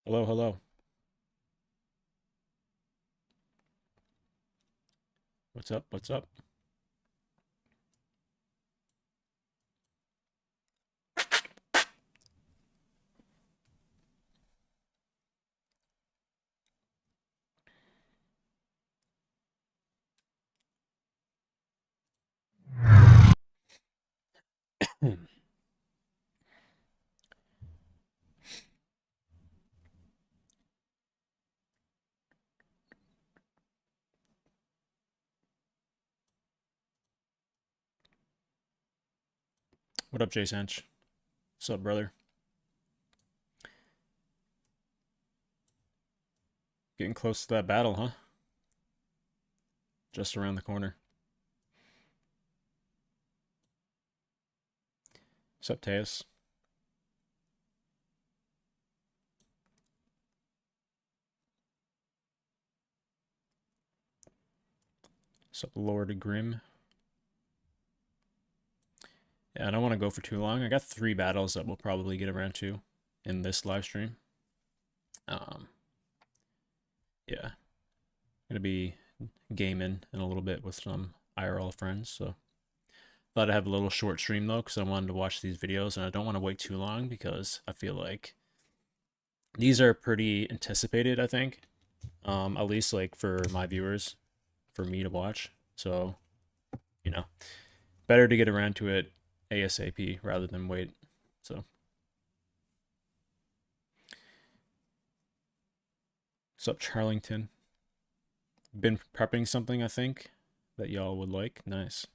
Hello, hello. What's up? What's up? What up, Jay Sanch? What's up, brother? Getting close to that battle, huh? Just around the corner. What's up, Teus? What's up, Lord Grim? Yeah, I don't want to go for too long. I got 3 battles that we'll probably get around to in this live stream. Um, yeah, gonna be gaming in a little bit with some IRL friends. So thought I'd have a little short stream though, because I wanted to watch these videos and I don't want to wait too long because I feel like these are pretty anticipated. I think, at least like for my viewers, for me to watch. So, you know, better to get around to it ASAP rather than wait. So, what's up, Charlington? Been prepping something, I think, that y'all would like. Nice.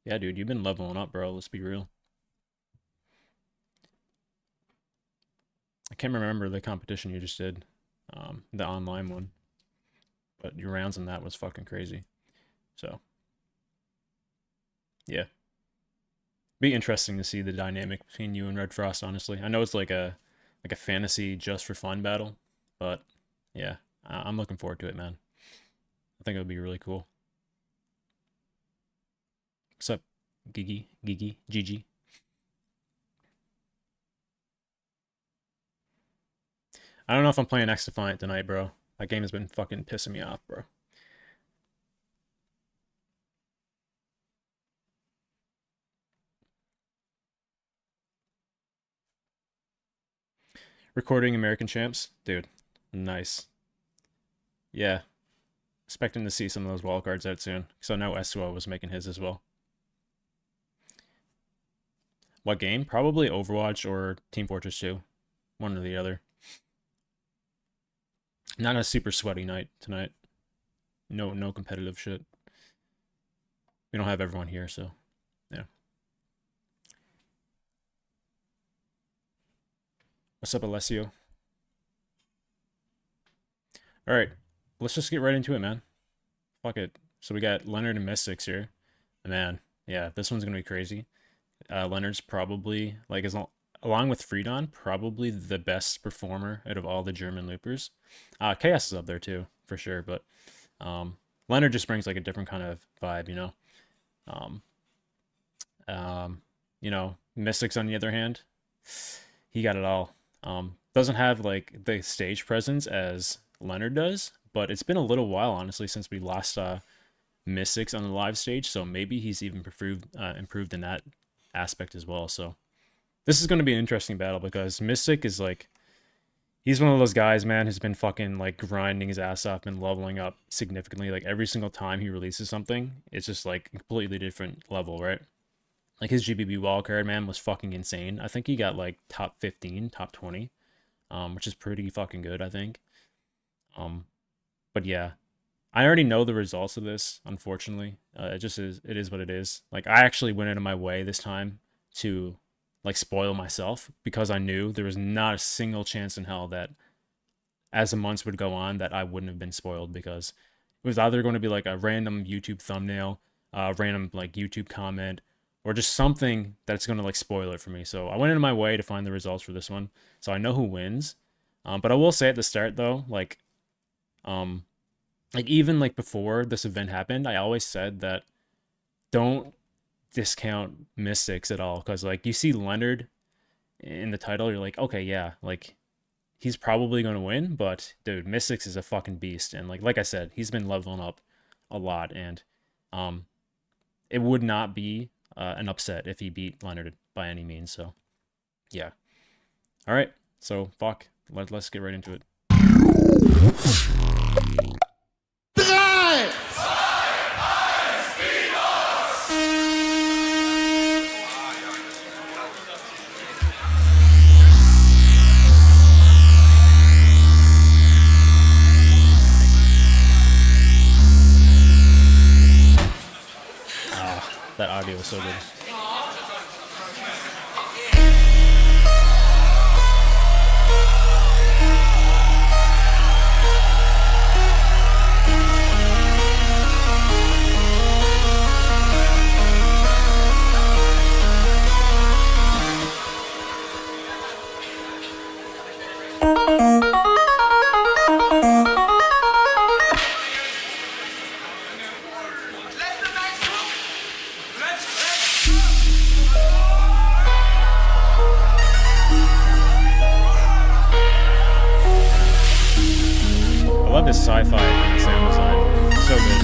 Yeah, dude, you've been leveling up, bro. Let's be real. I can't remember the competition you just did, the online one, but your rounds in that was fucking crazy. So, yeah, be interesting to see the dynamic between you and Red Frost. Honestly, I know it's like a fantasy just for fun battle, but yeah, I'm looking forward to it, man. I think it would be really cool. What's up, Gigi? I don't know if I'm playing X Defiant tonight, bro. That game has been fucking pissing me off, bro. Recording American Champs, dude. Nice. Yeah, expecting to see some of those wildcards out soon. Because I know Suo was making his as well. What game? Probably Overwatch or Team Fortress 2. One or the other. Not a super sweaty night tonight. No competitive shit. We don't have everyone here, so yeah. What's up, Alessio? All right, let's just get right into it, man. Fuck it. So we got Lennard and Mystics here. Man, yeah, this one's gonna be crazy. Lennard's probably like along with Freedon, probably the best performer out of all the German loopers. Chaos is up there too, for sure, but Lennard just brings like a different kind of vibe, you know. Um, Mystics on the other hand, he got it all. Doesn't have like the stage presence as Lennard does, but it's been a little while honestly since we last saw Mystics on the live stage, so maybe he's even improved in that aspect as well. So this is going to be an interesting battle because Mystic is like he's one of those guys, man, who's been fucking like grinding his ass off and leveling up significantly. Like every single time he releases something, it's just like a completely different level, right? Like his GBB wildcard, man, was fucking insane. I think he got like top 15, top 20, which is pretty fucking good, I think. Um, but yeah, I already know the results of this, unfortunately. It just is, it is what it is. Like, I actually went out of my way this time to, like, spoil myself because I knew there was not a single chance in hell that as the months would go on that I wouldn't have been spoiled because it was either going to be like a random YouTube thumbnail, a random, like, YouTube comment, or just something that's going to, like, spoil it for me. So I went into my way to find the results for this one. So I know who wins. But I will say at the start, though, um, even like before this event happened, I always said that don't discount Mystics at all because like you see Lennard in the title, you're like, okay, yeah, like he's probably going to win, but dude, Mystics is a fucking beast, and like I said, he's been leveling up a lot, and um, it would not be an upset if he beat Lennard by any means. So yeah, all right, so fuck, let's get right into it. That audio was so good. I love this sci-fi kind of sound design. It's so good.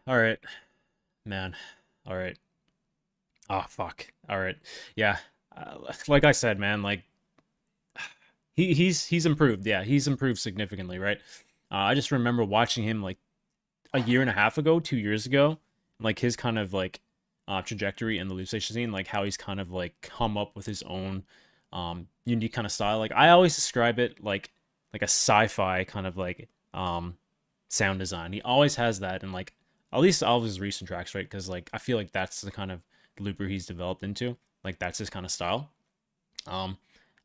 All right, man. All right. Oh, fuck. All right. Yeah. Like I said, man, like he's improved. Yeah, he's improved significantly, right? I just remember watching him like a year and a half ago, 2 years ago, like his kind of like trajectory in the Loopstation scene, like how he's kind of like come up with his own unique kind of style. Like I always describe it like a sci-fi kind of like sound design. He always has that, and like at least all of his recent tracks, right? Because like I feel like that's the kind of looper he's developed into. Like that's his kind of style. Um,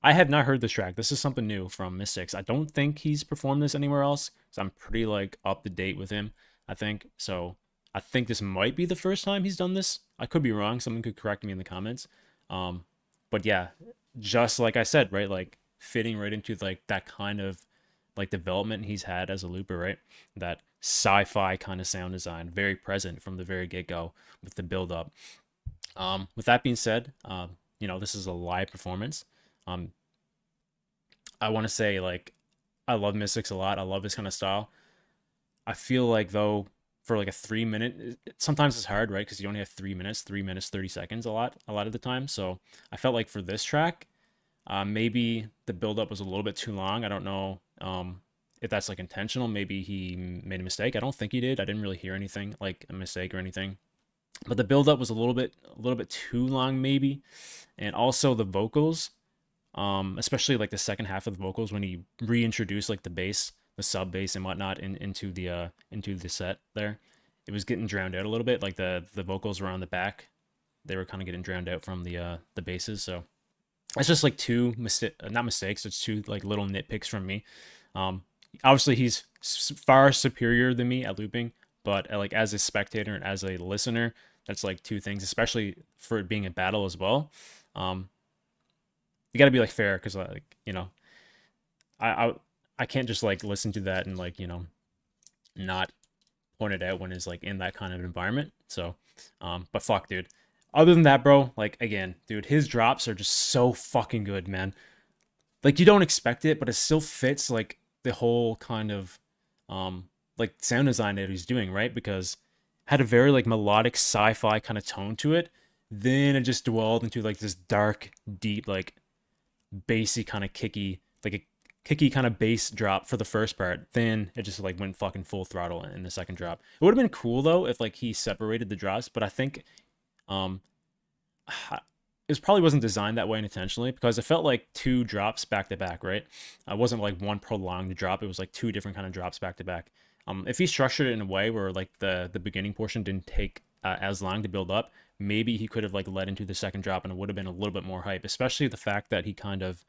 I have not heard this track. This is something new from Mystics. I don't think he's performed this anywhere else. So I'm pretty like up to date with him, I think. So I think this might be the first time he's done this. I could be wrong. Someone could correct me in the comments. But yeah, just like I said, right? Like fitting right into like that kind of like development he's had as a looper, right? That sci-fi kind of sound design, very present from the very get-go with the build-up. With that being said, you know, this is a live performance. Um, I want to say like I love Mystics a lot. I love this kind of style. I feel like though for like a 3 minute, sometimes it's hard, right? Because you only have 3 minutes, 3 minutes 30 seconds a lot of the time. So I felt like for this track, maybe the build-up was a little bit too long. I don't know if that's like intentional. Maybe he made a mistake. I don't think he did. I didn't really hear anything like a mistake or anything. But the build-up was a little bit too long, maybe. And also the vocals, especially like the second half of the vocals when he reintroduced like the bass, the sub bass and whatnot into the set there. It was getting drowned out a little bit. Like the vocals were on the back. They were kind of getting drowned out from the basses. So it's just like not mistakes. It's two like little nitpicks from me. Obviously he's far superior than me at looping, but like as a spectator and as a listener, that's like two things, especially for it being a battle as well. You got to be like fair, because like, you know, I can't just like listen to that and like, you know, not point it out when it's like in that kind of environment. So but fuck, dude, other than that, bro, like again, dude, his drops are just so fucking good, man. Like you don't expect it, but it still fits like the whole kind of like sound design that he's doing, right? Because had a very like melodic sci-fi kind of tone to it. Then it just dwelled into like this dark, deep, like bassy kind of kicky, like a kicky kind of bass drop for the first part. Then it just like went fucking full throttle in the second drop. It would have been cool though if like he separated the drops, but I think it probably wasn't designed that way intentionally, because it felt like two drops back to back, right? It wasn't like one prolonged drop. It was like two different kind of drops back to back. If he structured it in a way where like the beginning portion didn't take as long to build up, maybe he could have like led into the second drop and it would have been a little bit more hype, especially the fact that he kind of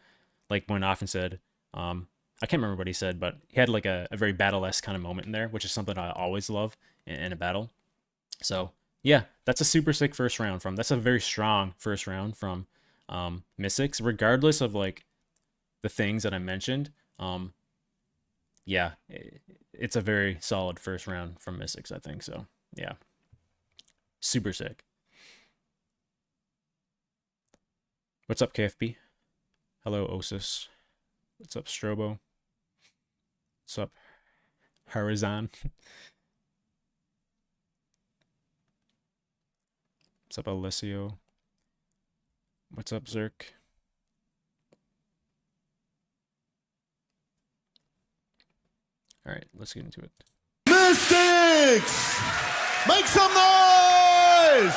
like went off and said, I can't remember what he said, but he had like a very battle-esque kind of moment in there, which is something I always love in a battle. So yeah, that's a super sick first round that's a very strong first round from Mystics, regardless of like the things that I mentioned. Yeah, it's a very solid first round from Mystics, I think. So yeah, super sick. What's up, KFB? Hello, Osis. What's up, Strobo? What's up, Horizon? What's up, Alessio? What's up, Zerk? All right, let's get into it. Mystics! Make some noise!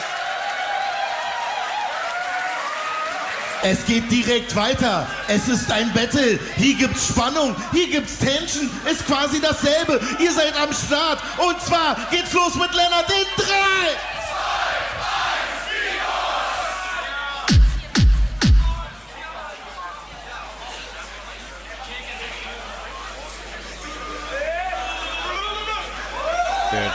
Es geht direkt weiter. Es ist ein Battle. Hier gibt's Spannung, hier gibt's Tension. Ist quasi dasselbe. Ihr seid am Start. Und zwar geht's los mit Lennard in 3, 2, 1, Dude,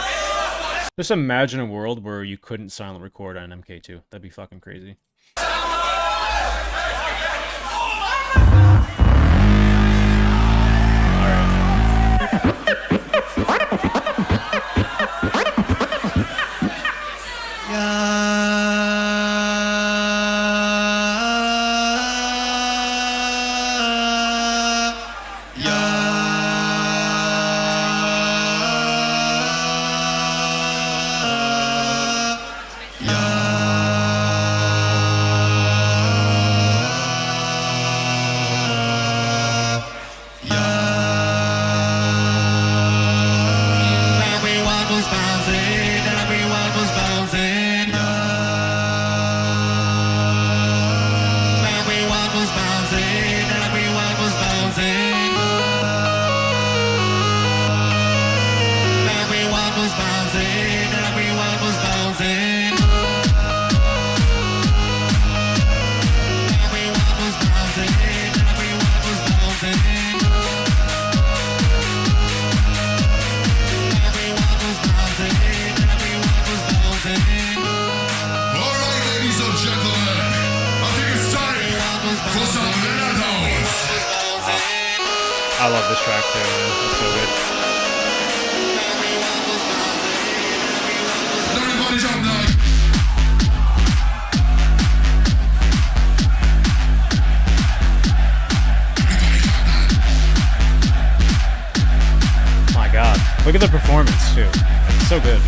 just imagine a world where you couldn't silent record on MK2. That'd be fucking crazy. I love this track too, man. It's so good. Everybody jump now. Look at the performance too. So good.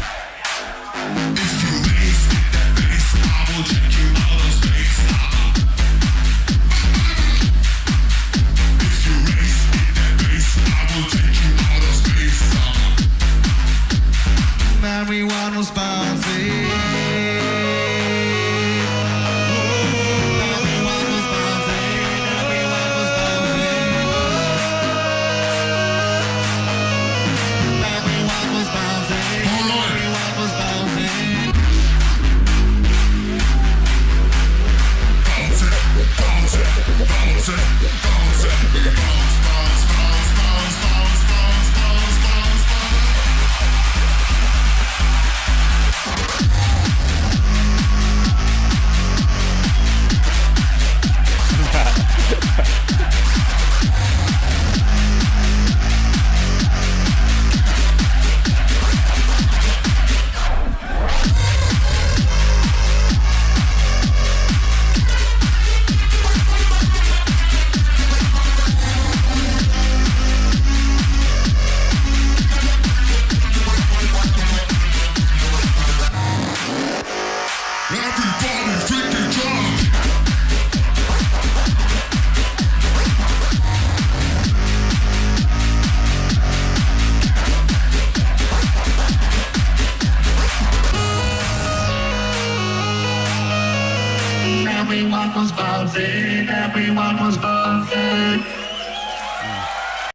Everyone was bouncing.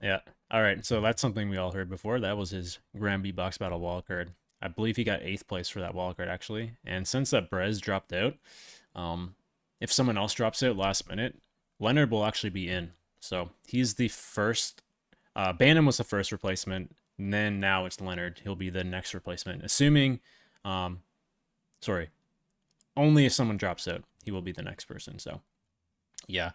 Yeah. All right. So that's something we all heard before. That was his Grand Beatbox Battle wildcard. I believe he got 8th place for that wildcard actually. And since that Brez dropped out, if someone else drops out last minute, Lennard will actually be in. So he's the first. Bannon was the first replacement. And then now it's Lennard. He'll be the next replacement. Assuming, sorry, only if someone drops out, he will be the next person. So, yeah.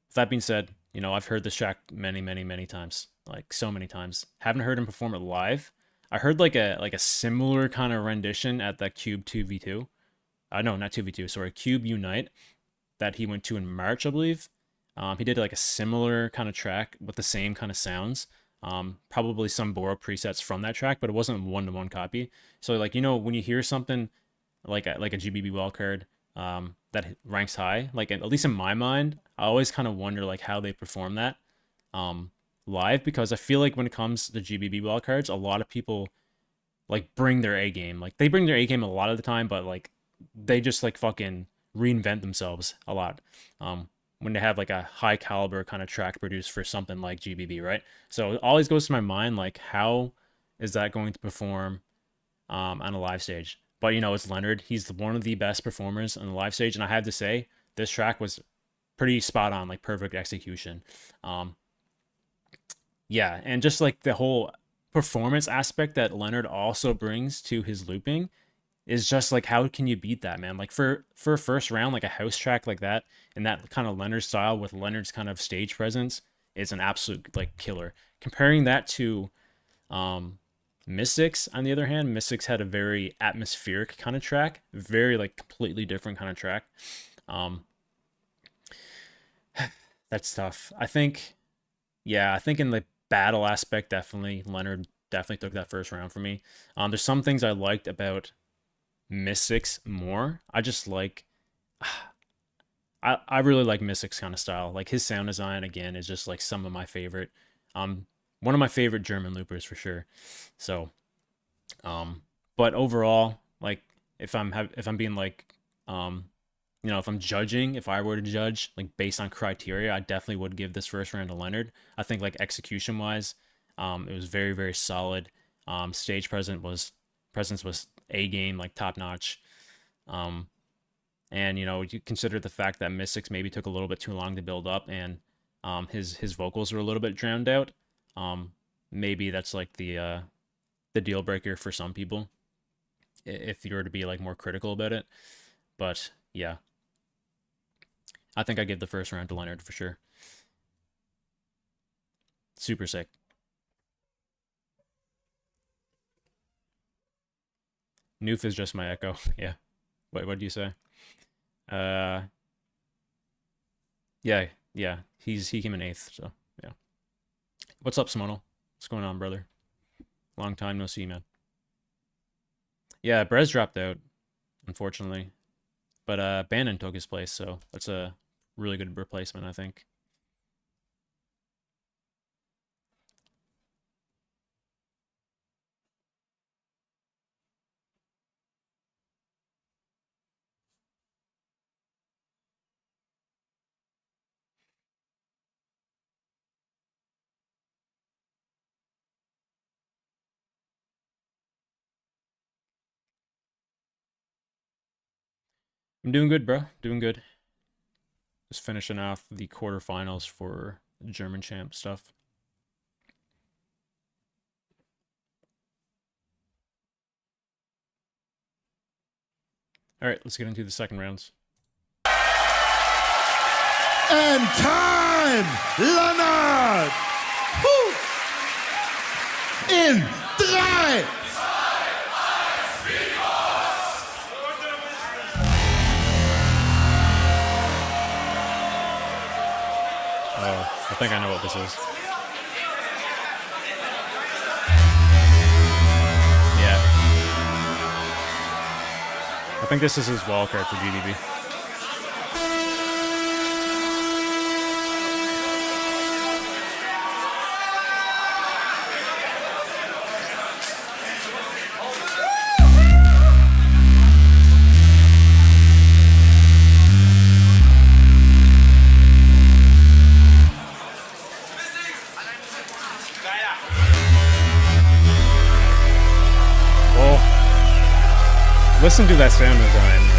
With that being said, you know, I've heard this track many, many, many times. Like, so many times. Haven't heard him perform it live. I heard like a similar kind of rendition at that Cube 2v2. No, not 2v2, sorry, Cube Unite that he went to in March, I believe. He did like a similar kind of track with the same kind of sounds. Probably some borrow presets from that track, but it wasn't a one-to-one copy. So like, you know, when you hear something like a GBB wildcard that ranks high, like at least in my mind, I always kind of wonder like how they perform that live, because I feel like when it comes to GBB wildcards, a lot of people like bring their A game. Like they bring their A game a lot of the time, but like they just like fucking reinvent themselves a lot. When they have like a high caliber kind of track produced for something like GBB, right? So it always goes to my mind, like, how is that going to perform on a live stage? But, you know, it's Lennard. He's one of the best performers on the live stage. And I have to say, this track was pretty spot on, like perfect execution. Yeah, and just like the whole performance aspect that Lennard also brings to his looping is just like, how can you beat that, man? Like for a first round, like a house track like that, and that kind of Lennard style with Lennard's kind of stage presence is an absolute like killer. Comparing that to Mystics, on the other hand, Mystics had a very atmospheric kind of track, very like completely different kind of track. That's tough. I think in the battle aspect, definitely Lennard definitely took that first round for me. There's some things I liked about Mystics more. I just like I really like Mystics kind of style. Like his sound design again is just like some of my favorite. One of my favorite German loopers for sure. So but overall, like if I'm being like you know, if I'm judging, if I were to judge like based on criteria, I definitely would give this first round to Lennard. I think like execution wise, it was very, very solid. Stage presence was A game, like top notch. And you know, you consider the fact that Mystics maybe took a little bit too long to build up, and his vocals were a little bit drowned out. Maybe that's like the deal breaker for some people, if you were to be like more critical about it. But yeah, I think I give the first round to Lennard for sure. Super sick. Noof is just my echo. Yeah. Wait, what do you say? Yeah. He came in 8th, so yeah. What's up, Simonal? What's going on, brother? Long time no see, man. Yeah, Brez dropped out, unfortunately. But Bannon took his place, so that's a really good replacement, I think. I'm doing good, bro. Doing good. Just finishing off the quarterfinals for German champ stuff. All right, let's get into the second rounds. And time! Lennard! Woo! In 3, Oh, I think I know what this is. Yeah. I think this is his wildcard for GDB. Listen to that sound design.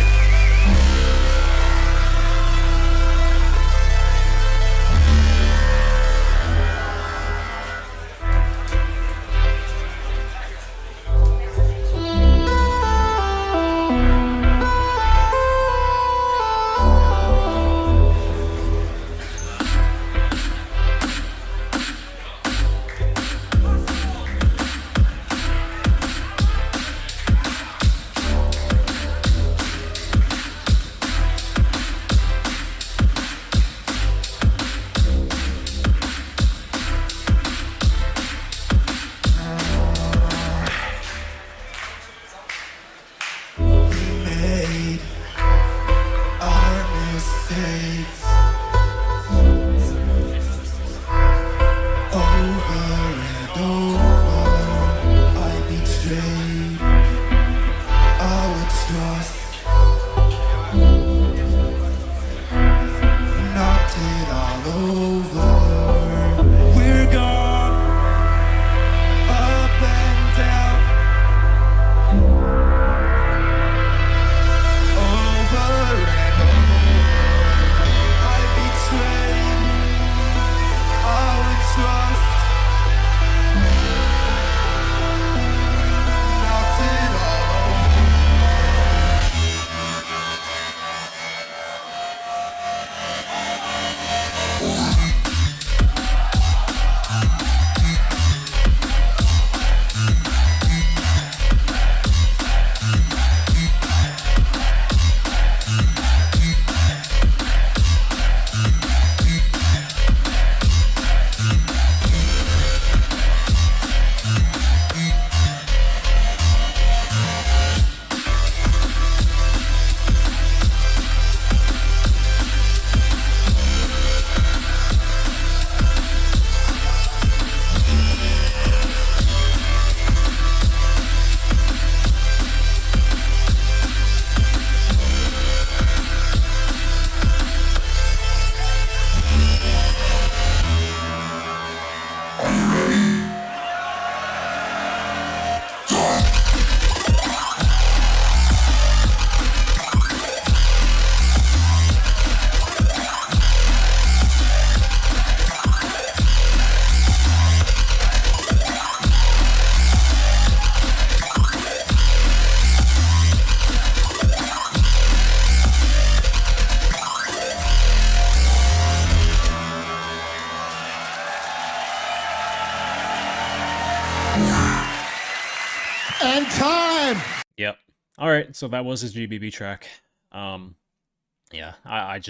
And time! Yep. All right, so that was his GBB track. Yeah, I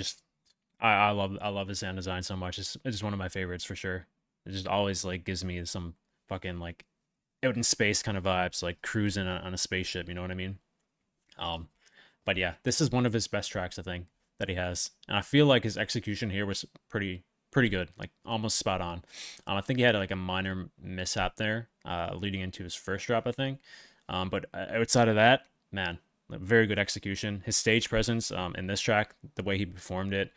love his sound design so much. It's just one of my favorites for sure. It just always like gives me some fucking like out in space kind of vibes, like cruising on a spaceship. You know what I mean? But yeah, this is one of his best tracks, I think, that he has, and I feel like his execution here was pretty good, like almost spot on. I think he had like a minor mishap there, leading into his first drop, I think. But outside of that, man, very good execution. His stage presence in this track, the way he performed it,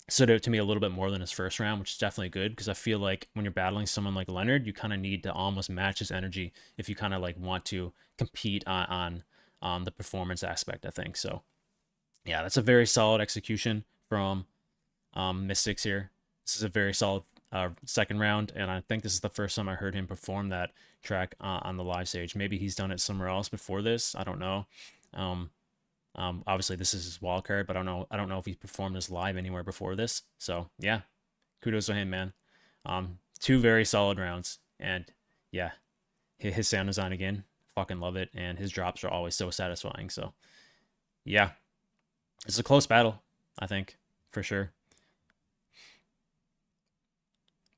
stood out to me a little bit more than his first round, which is definitely good, because I feel like when you're battling someone like Lennard, you kind of need to almost match his energy if you kind of like want to compete on the performance aspect, I think. So yeah, that's a very solid execution from Mystics here. This is a very solid second round, and I think this is the first time I heard him perform that track on the live stage. Maybe he's done it somewhere else before this, I don't know. Obviously this is his wild card, but I don't know if he performed this live anywhere before this. So yeah, kudos to him, man. Two very solid rounds, and yeah, his sound design again, fucking love it, and his drops are always so satisfying. So yeah, it's a close battle, I think, for sure.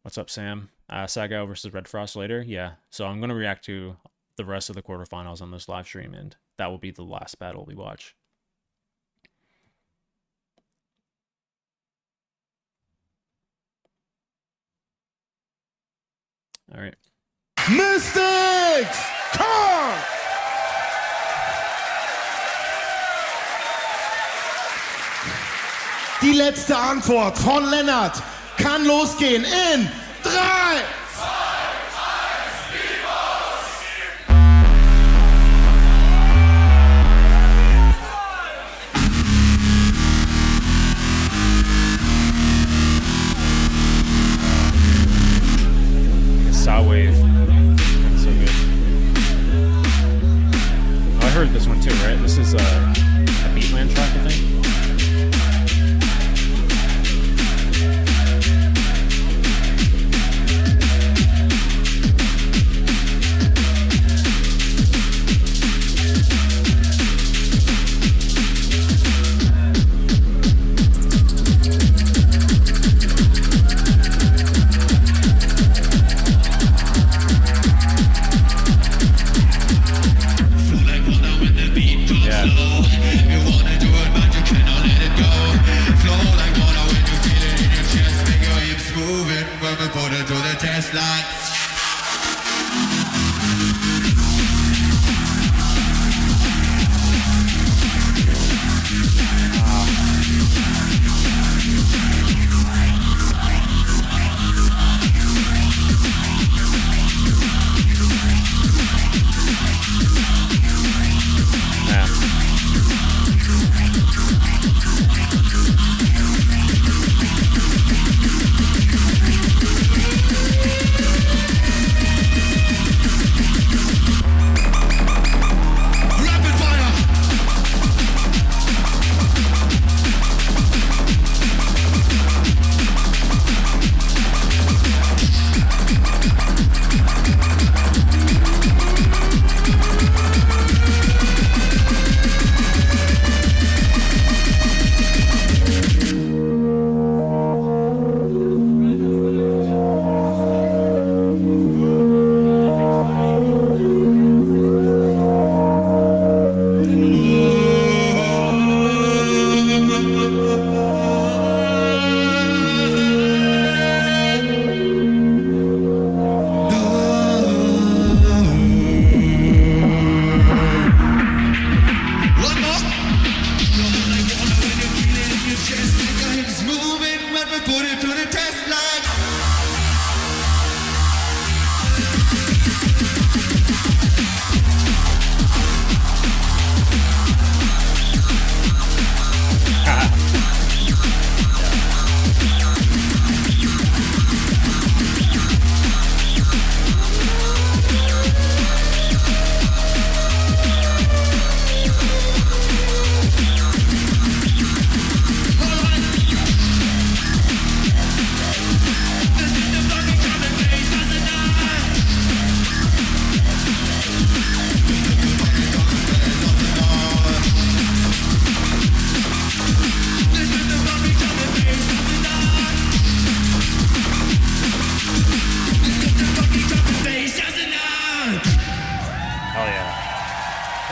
What's up, Sam? Saga versus Red Frost later. Yeah, so I'm going to react to the rest of the quarterfinals on this live stream, and that will be the last battle we watch. All right. Mystics! Come! Die letzte Antwort von Lennard kann losgehen in 3, 2, 1, Wave. So good. Oh, I heard this one too, right? This is a Beatland track, I think.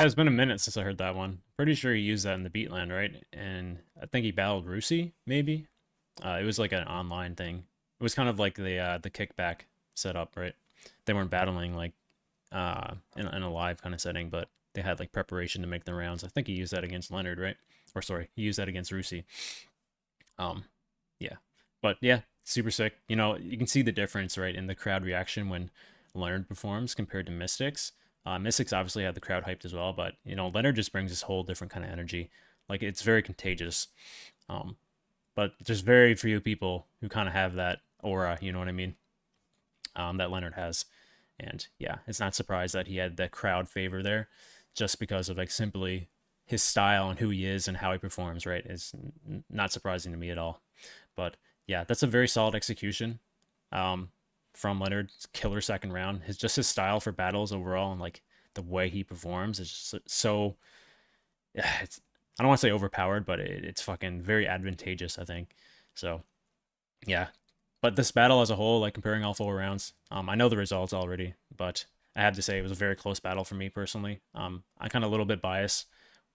Yeah, it's been a minute since I heard that one. Pretty sure he used that in the Beatland, right? And I think he battled Rusi, maybe. It was like an online thing. It was kind of like the kickback setup, right? They weren't battling like in a live kind of setting, but they had like preparation to make the rounds. I think he used that against Lennard, right? Or sorry, he used that against Rusi. Um, yeah, but yeah, super sick. You know, you can see the difference, right, in the crowd reaction when Lennard performs compared to Mystics. Mystics obviously had the crowd hyped as well, but you know, Lennard just brings this whole different kind of energy. Like it's very contagious. Um, but there's very few people who kind of have that aura. You know what I mean? That Lennard has, and yeah, it's not surprised that he had that crowd favor there, just because of like simply his style and who he is and how he performs. Right? It's not surprising to me at all. But yeah, that's a very solid execution from Lennard. Killer second round. His style for battles overall and like the way he performs is just so. Yeah, it's I don't want to say overpowered, but it's fucking very advantageous. I think so. Yeah, but this battle as a whole, like comparing all 4 rounds, I know the results already, but I have to say it was a very close battle for me personally. I kind of a little bit biased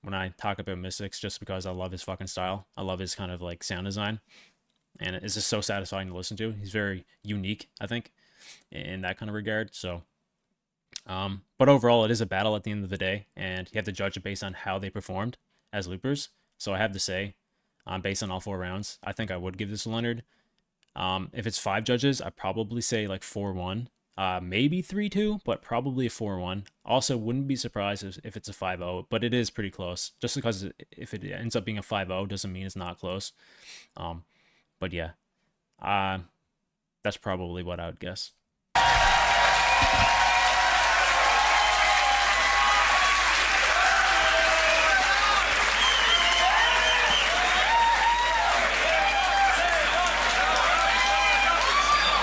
when I talk about Mystics just because I love his fucking style. I love his kind of like sound design, and it's just so satisfying to listen to. He's very unique, I think, in that kind of regard. So, but overall, it is a battle at the end of the day, and you have to judge it based on how they performed as loopers. So I have to say, based on all 4 rounds, I think I would give this to Lennard. If it's 5 judges, I'd probably say like 4-1, maybe 3-2, but probably a 4-1. Also, wouldn't be surprised if it's a 5-0, but it is pretty close. Just because if it ends up being a 5-0 doesn't mean it's not close. But yeah, that's probably what I would guess.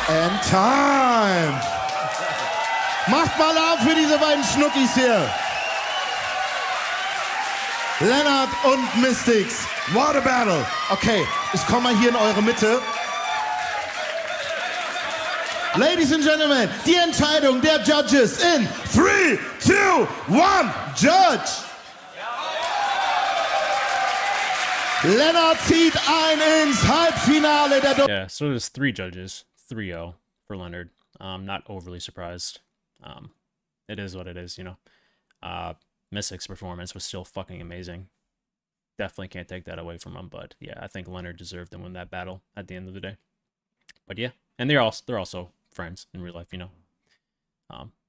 And time! Macht mal Lärm für diese beiden Schnuckis hier. Lennard und Mystics. What a battle. Okay, ich komme mal hier in eure Mitte. Ladies and Gentlemen, die Entscheidung der Judges in 3, 2, 1, Judge! Lennard zieht ein ins Halbfinale der Yeah, so there's 3 judges. 3-0 for Lennard. Not overly surprised. It is what it is, you know. Mystic's performance was still fucking amazing. Definitely can't take that away from him, but yeah, I think Lennard deserved to win that battle at the end of the day. But yeah, and they're also friends in real life, you know.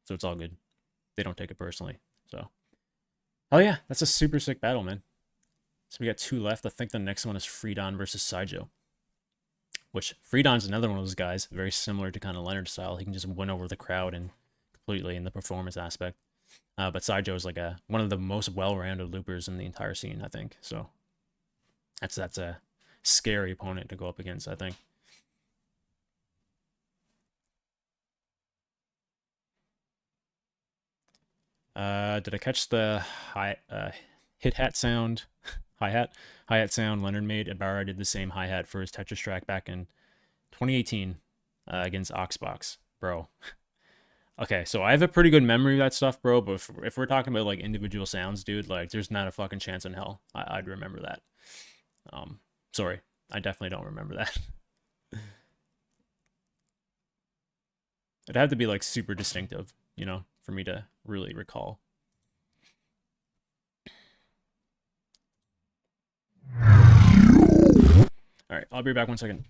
So it's all good. They don't take it personally. So, oh yeah, that's a super sick battle, man. So we got 2 left. I think the next one is Freedon versus Saga. Which Freedon's another one of those guys, very similar to kind of Lennard's style. He can just win over the crowd and completely in the performance aspect. But Saga is like one of the most well-rounded loopers in the entire scene, I think. So that's a scary opponent to go up against, I think. Did I catch the hit-hat sound? Hi-hat sound Lennard made. Ibarra did the same hi-hat for his Tetris track back in 2018 against Oxbox, bro. Okay, so I have a pretty good memory of that stuff, bro, but if we're talking about like individual sounds, dude, like there's not a fucking chance in hell I'd remember that. Sorry, I definitely don't remember that. It'd have to be like super distinctive, you know, for me to really recall. All right, I'll be back 1 second.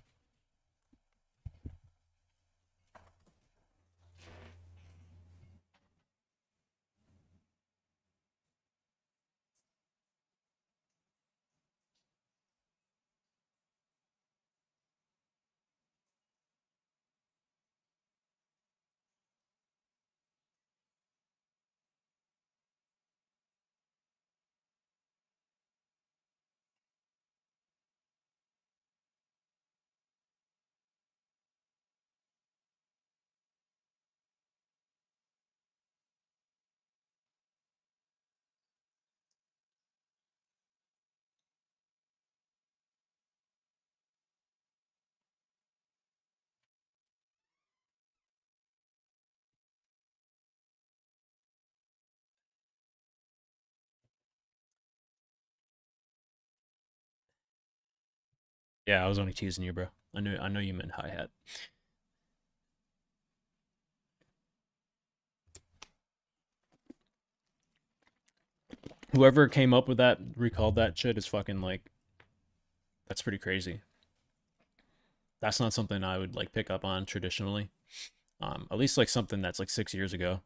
Yeah, I was only teasing you, bro. I know you meant hi-hat. Whoever came up with that, recalled that shit is fucking like, that's pretty crazy. That's not something I would like pick up on traditionally. At least like something that's like 6 years ago.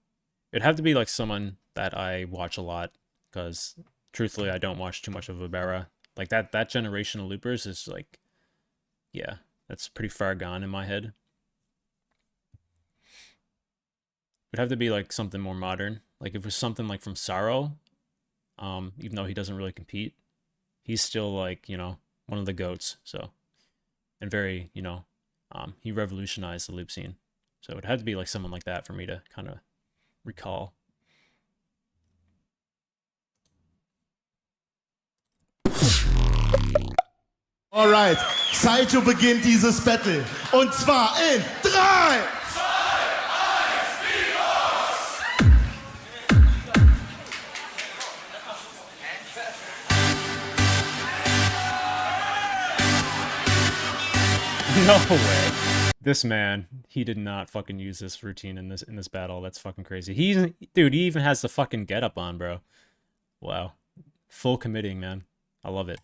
It'd have to be like someone that I watch a lot, because truthfully, I don't watch too much of Ibera. Like that generation of loopers is like, yeah, that's pretty far gone in my head. It'd have to be like something more modern. Like if it was something like from Sorrow, even though he doesn't really compete, he's still like, you know, one of the goats. So, and very, you know, he revolutionized the loop scene. So it had to be like someone like that for me to kind of recall. Alright, Saito beginnt dieses Battle. Und zwar in 3, No way. This man, he did not fucking use this routine in this battle. That's fucking crazy. Dude, he even has the fucking getup on, bro. Wow. Full committing, man. I love it.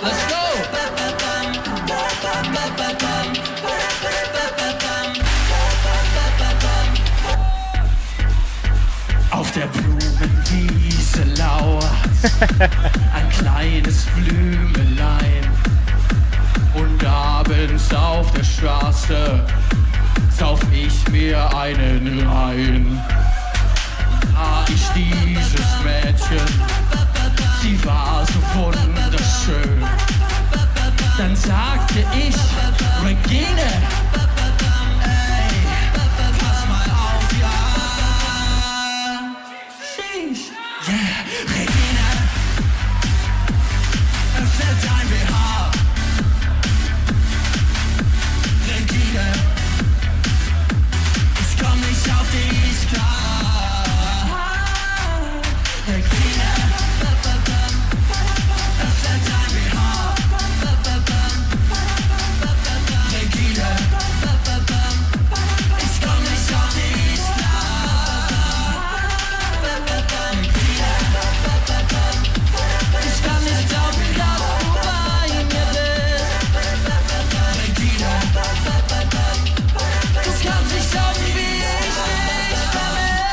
Let's go! Auf der Blumenwiese lauert ein kleines Blümelein. Und abends auf der Straße sauf ich mir einen rein. Ah, ich dieses Mädchen, sie war so wunderschön. Dann sagte ich, Regine, ey, pass mal auf, ja. Sheesh, yeah, Regine, öffne dein BH. Regine, ich komm nicht auf dich klar. Regine, öffne dein BH. Regine, ich komm nicht auf dich klar. Ich kann nicht glauben, dass du bei mir bist. Regine, du kannst nicht glauben, wie ich dich vermisse.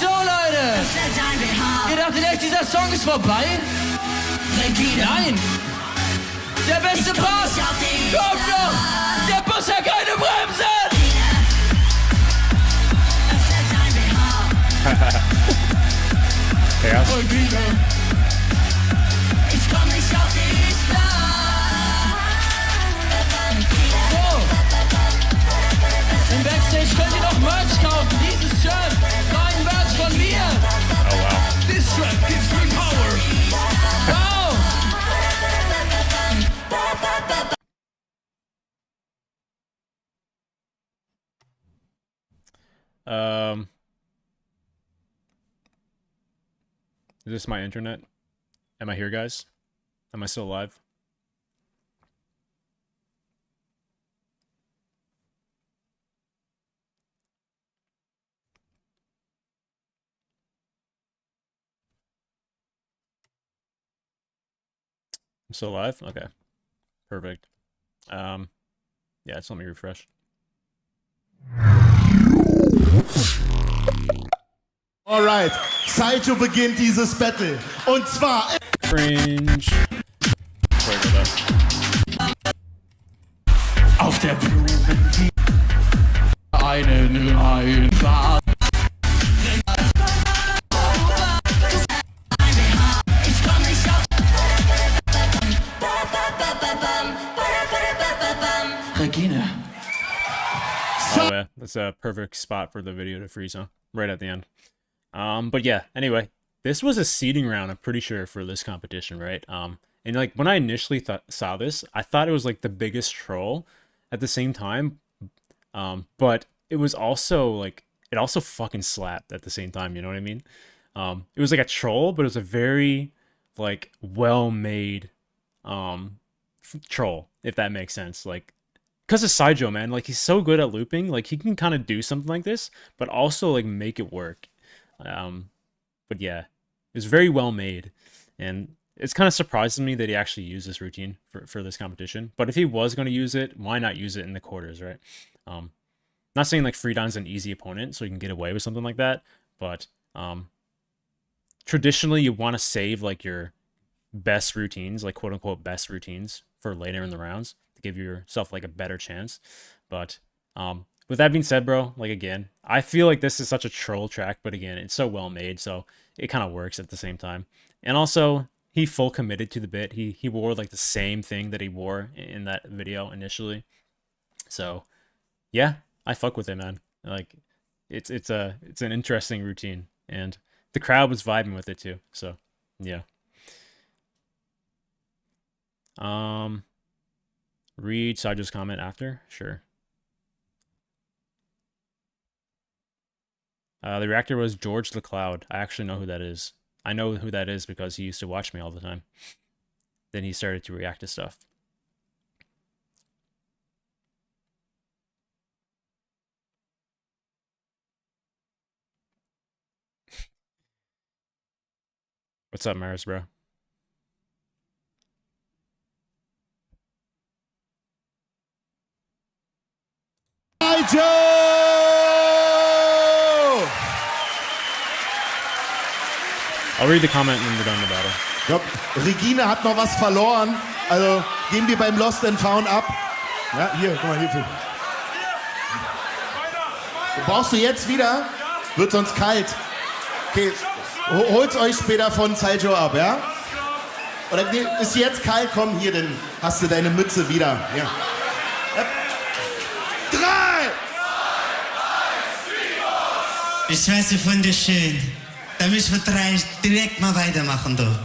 So Leute, ihr dachtet echt, dieser Song ist vorbei? Nein, der beste Part kommt noch, der Bus hat keine Bremsen. Chaos. Regine, ich komm nicht auf dich klar. So, im Backstage könnt ihr noch Merch kaufen, dieses Shirt, neuen Merch von mir. Oh wow. This track gives me power. Wow. Um Is this my internet? Am I here, guys? Am I still alive? I'm still alive? Okay. Perfect. Yeah, just let me refresh. Alright, Saito beginnt dieses Battle. Und zwar... Cringe. Auf der Blumen einen Einfahrt. Regina. Oh yeah, that's a perfect spot for the video to freeze, huh? Right at the end. But yeah, anyway, this was a seeding round, I'm pretty sure, for this competition, right? And like when I initially saw this, I thought it was like the biggest troll at the same time. But it was also like, it also fucking slapped at the same time, you know what I mean? It was like a troll, but it was a very like well-made troll, if that makes sense. Like, because of Saijo, man, like he's so good at looping, like he can kind of do something like this, but also like make it work. But yeah, it's very well made, and it's kind of surprising me that he actually used this routine for this competition. But if he was going to use it, why not use it in the quarters, right? Not saying like Freedon's an easy opponent, so you can get away with something like that, but traditionally you want to save like your best routines, like quote unquote best routines, for later in the rounds to give yourself like a better chance. But with that being said, bro, like again, I feel like this is such a troll track, but again, it's so well made, so it kind of works at the same time. And also, he full committed to the bit. He wore like the same thing that he wore in that video initially. So yeah, I fuck with it, man. Like it's an interesting routine, and the crowd was vibing with it too. So yeah. Read Sajo's comment after? Sure. The reactor was George the Cloud. I actually know who that is. I know who that is because he used to watch me all the time. Then he started to react to stuff. What's up, Maris, bro? I'll read the comment when we're done the battle. Ja, Regina hat noch was verloren. Also gehen wir beim Lost and Found ab. Ja, hier, guck mal, hier. Brauchst du jetzt wieder? Wird sonst kalt. Okay, holt's euch später von Saijo ab, ja? Oder ist jetzt kalt? Komm, hier, dann hast du deine Mütze wieder. Ja. 3! Ich weiß, ich finde es schön. Da müssen wir direkt mal weitermachen, du.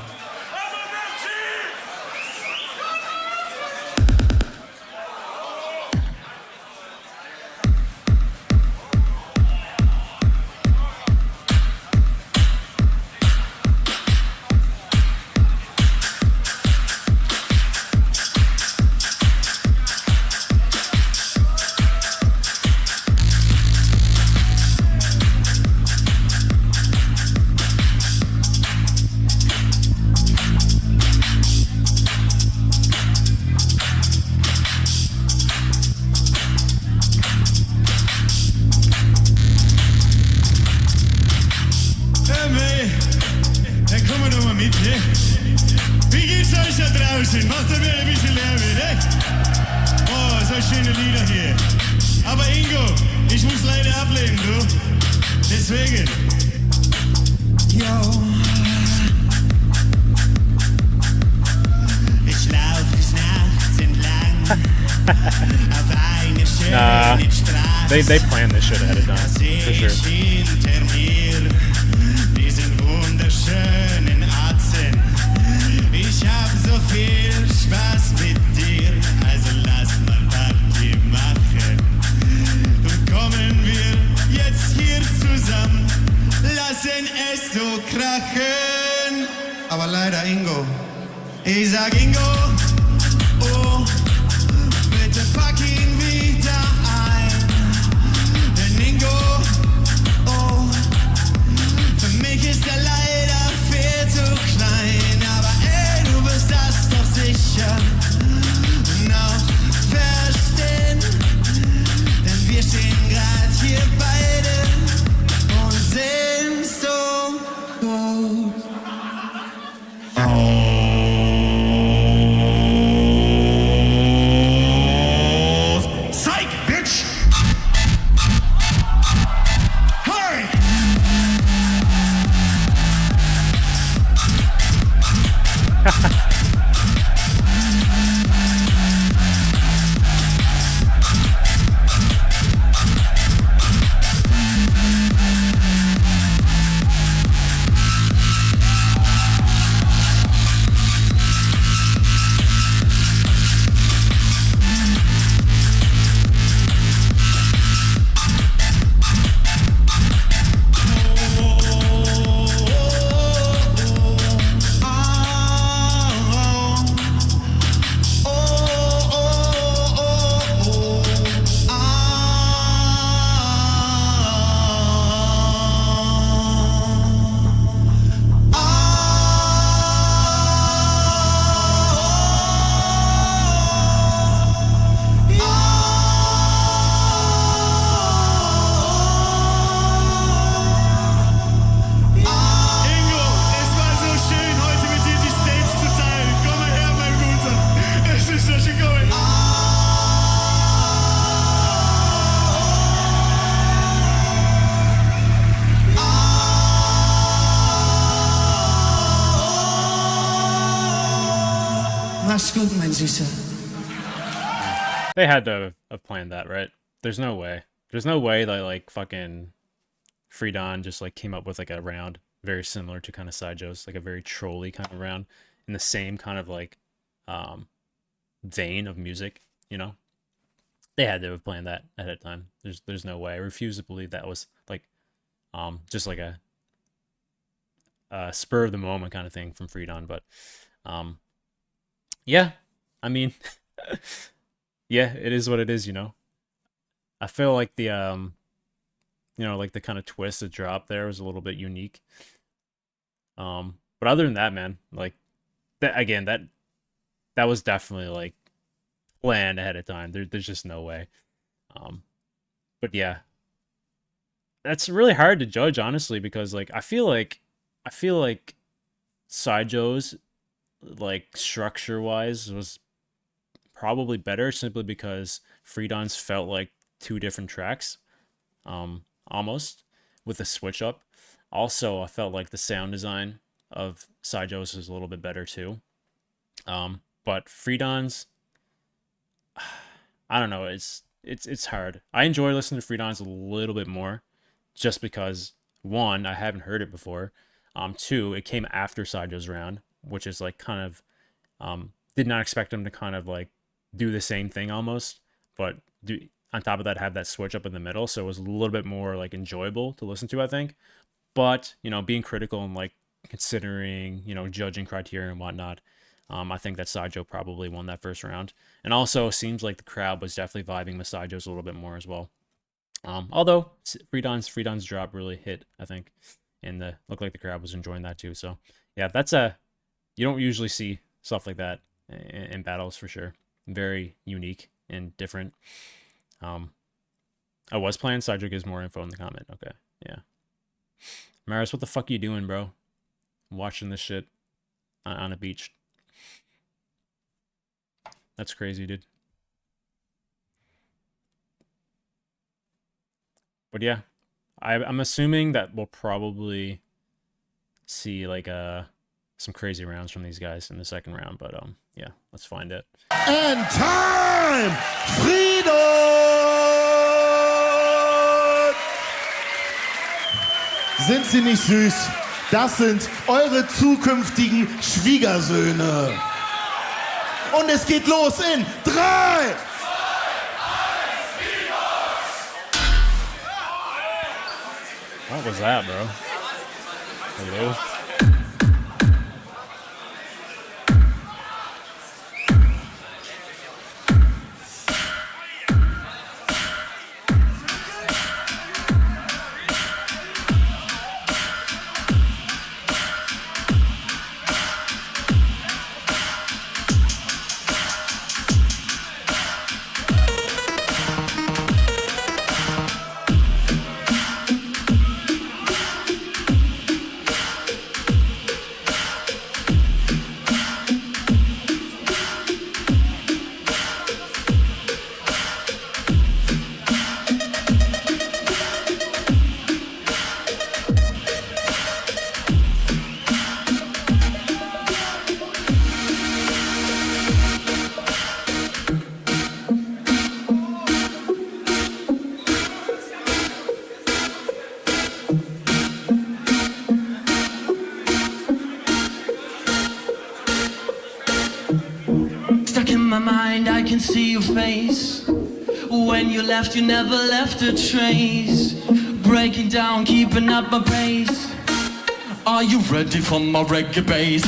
They planned this shit ahead of time, for sure. Ich hab so viel Spaß mit dir, also lass mal Party machen. Und kommen wir jetzt hier zusammen, lassen es so krachen. Ich sag Ingo, oh, bitte pack ihn wieder ein. Denn Ingo, oh, für mich ist er leider viel zu klein. Aber ey, du wirst das doch sicher noch verstehen. Denn wir stehen grad hier beide und sind so gut. Zeig, Bitch! Hey! Mach's gut, mein Süßer. They had to have planned that, right? There's no way. There's no way that like fucking Freedon just like came up with like a round very similar to kind of Sideshows, like a very trolly kind of round in the same kind of like vein of music, you know? They had to have planned that ahead of time. There's no way. I refuse to believe that was like just like a spur of the moment kind of thing from Freedon, but yeah, I mean, yeah, it is what it is, you know. I feel like the you know, like the kind of twist that dropped there was a little bit unique. But other than that, man, like that again, that was definitely like planned ahead of time. There's just no way. But yeah, that's really hard to judge, honestly, because like I feel like Sideshows, like structure wise, was probably better simply because Freedon's felt like two different tracks, almost with a switch up. Also, I felt like the sound design of Sideshows was a little bit better too. But Freedon's, I don't know, it's hard. I enjoy listening to Freedon's a little bit more, just because one, I haven't heard it before. Two, it came after Sideshows round, which is like kind of did not expect them to kind of like do the same thing almost, but do on top of that have that switch up in the middle, so it was a little bit more like enjoyable to listen to, I think. But you know, being critical and like considering, you know, judging criteria and whatnot, I think that Sideshow probably won that first round, and also seems like the crowd was definitely vibing with Sideshows a little bit more as well. Although Freedon's drop really hit, I think, and looked like the crowd was enjoying that too. So yeah, that's you don't usually see stuff like that in battles for sure. Very unique and different. I was playing. Sideshow gives more info in the comment. Okay, yeah. Maris, what the fuck are you doing, bro? I'm watching this shit on a beach. That's crazy, dude. But yeah, I'm assuming that we'll probably see like some crazy rounds from these guys in the second round. But yeah, let's find it. And time! Freedon! Sind sie nicht süß? Das sind eure zukünftigen Schwiegersöhne. Und es geht los in 3, 2, 1, What was that, bro? Hello? my mind, I can see your face. When you left, you never left a trace. Breaking down, keeping up my pace. Are you ready for my reggae bass?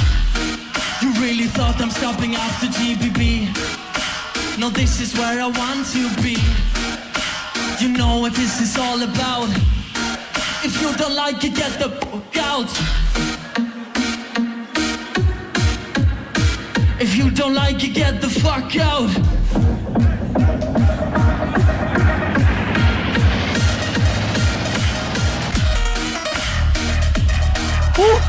You really thought I'm stopping after GBB? No, this is where I want to be. You know what this is all about. If you don't like it, get the fuck out. If you don't like it, get the fuck out. Woo!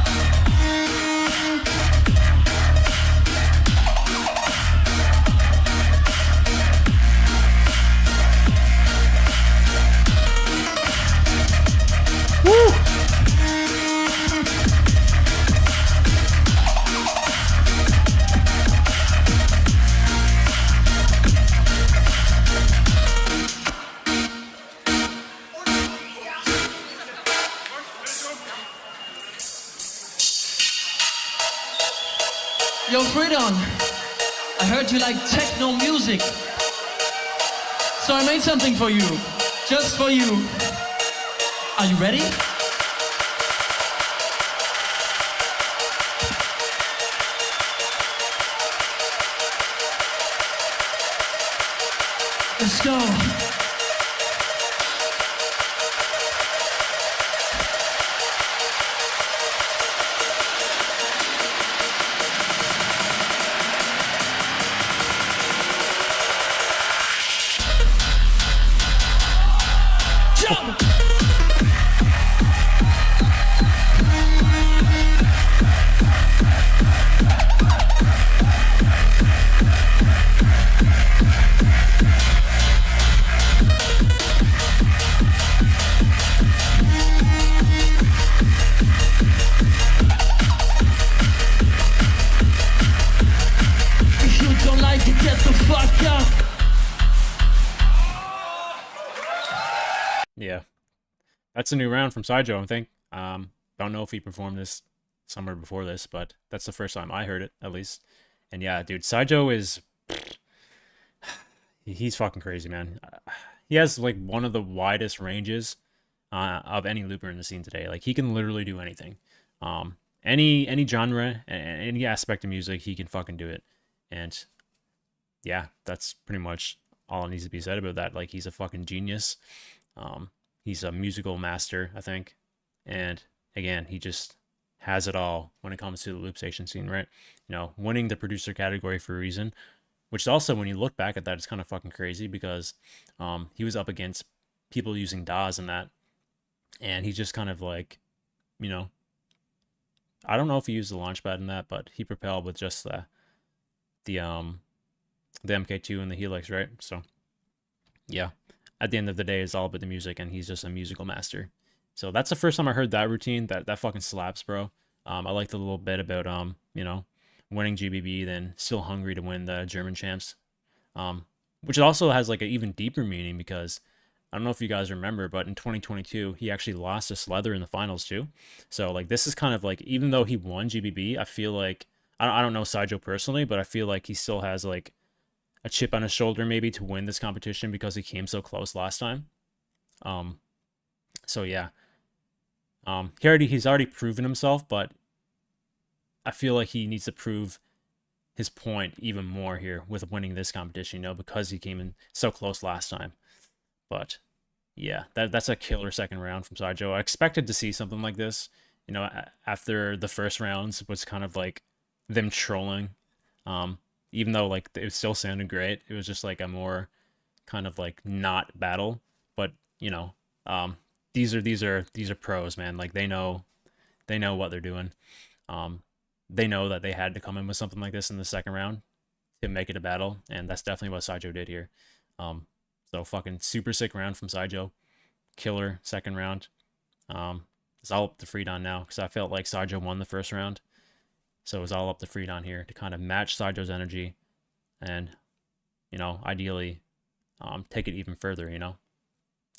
Yo, Freedon, I heard you like techno music. So I made something for you, just for you. Are you ready? Let's go. Jump! If you don't like it, get the fuck out. Yeah, that's a new round from Sideshow, I think. Don't know if he performed this somewhere before this, but that's the first time I heard it, at least. And yeah, dude, Sideshow is... he's fucking crazy, man. He has, like, one of the widest ranges of any looper in the scene today. Like, he can literally do anything. Any genre, any aspect of music, he can fucking do it. And yeah, that's pretty much all that needs to be said about that. Like, he's a fucking genius. He's a musical master, I think. And again, he just has it all when it comes to the Loopstation scene, right? You know, winning the producer category for a reason, which also, when you look back at that, it's kind of fucking crazy because he was up against people using DAWs and that. And he just kind of like, you know, I don't know if he used the Launchpad in that, but he propelled with just the MK2 and the Helix, right? So yeah, at the end of the day, it's all about the music, and he's just a musical master. So that's the first time I heard that routine. That fucking slaps, bro. I liked a little bit about you know, winning GBB, then still hungry to win the German champs, which also has like an even deeper meaning because I don't know if you guys remember, but in 2022 he actually lost to Slether in the finals too. So like this is kind of like, even though he won GBB, I feel like I don't know Sideshow personally, but I feel like he still has like a chip on his shoulder maybe to win this competition because he came so close last time. So yeah, he's already proven himself, but I feel like he needs to prove his point even more here with winning this competition, you know, because he came in so close last time. But yeah, that's a killer second round from Sideshow. I expected to see something like this, you know, after the first rounds was kind of like them trolling. Even though like it still sounded great, it was just like a more kind of like not battle. But you know, these are pros, man. Like they know what they're doing. They know that they had to come in with something like this in the second round to make it a battle, and that's definitely what Sideshow did here. So fucking super sick round from Sideshow, killer second round. It's all up to Freedon now because I felt like Sideshow won the first round. So it was all up to Freedon here to kind of match Sideshow's energy and, you know, ideally take it even further, you know,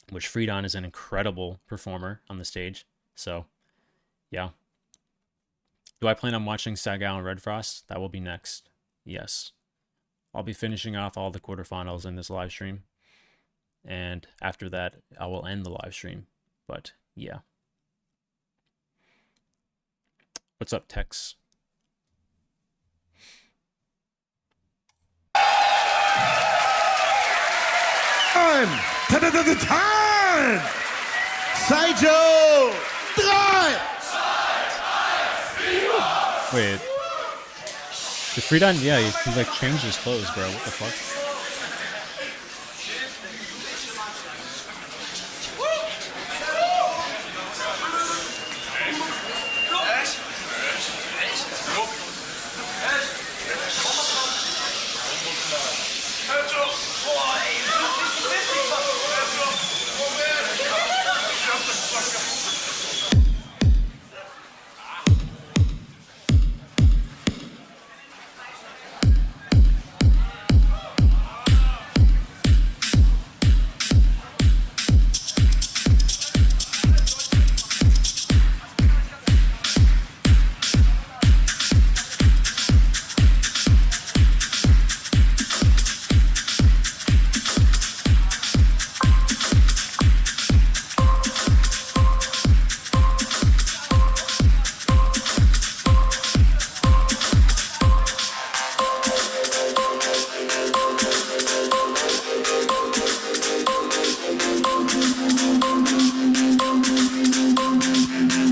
which Freedon is an incredible performer on the stage. So, yeah. Do I plan on watching Saga and Red Frost? That will be next. Yes. I'll be finishing off all the quarterfinals in this live stream, and after that, I will end the live stream. But yeah, what's up, Tex? Time! Saga! 3! Wait, the Freedon? Yeah, he like changed his clothes, bro. What the fuck?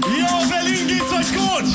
Jo, Berlin, geht's euch gut?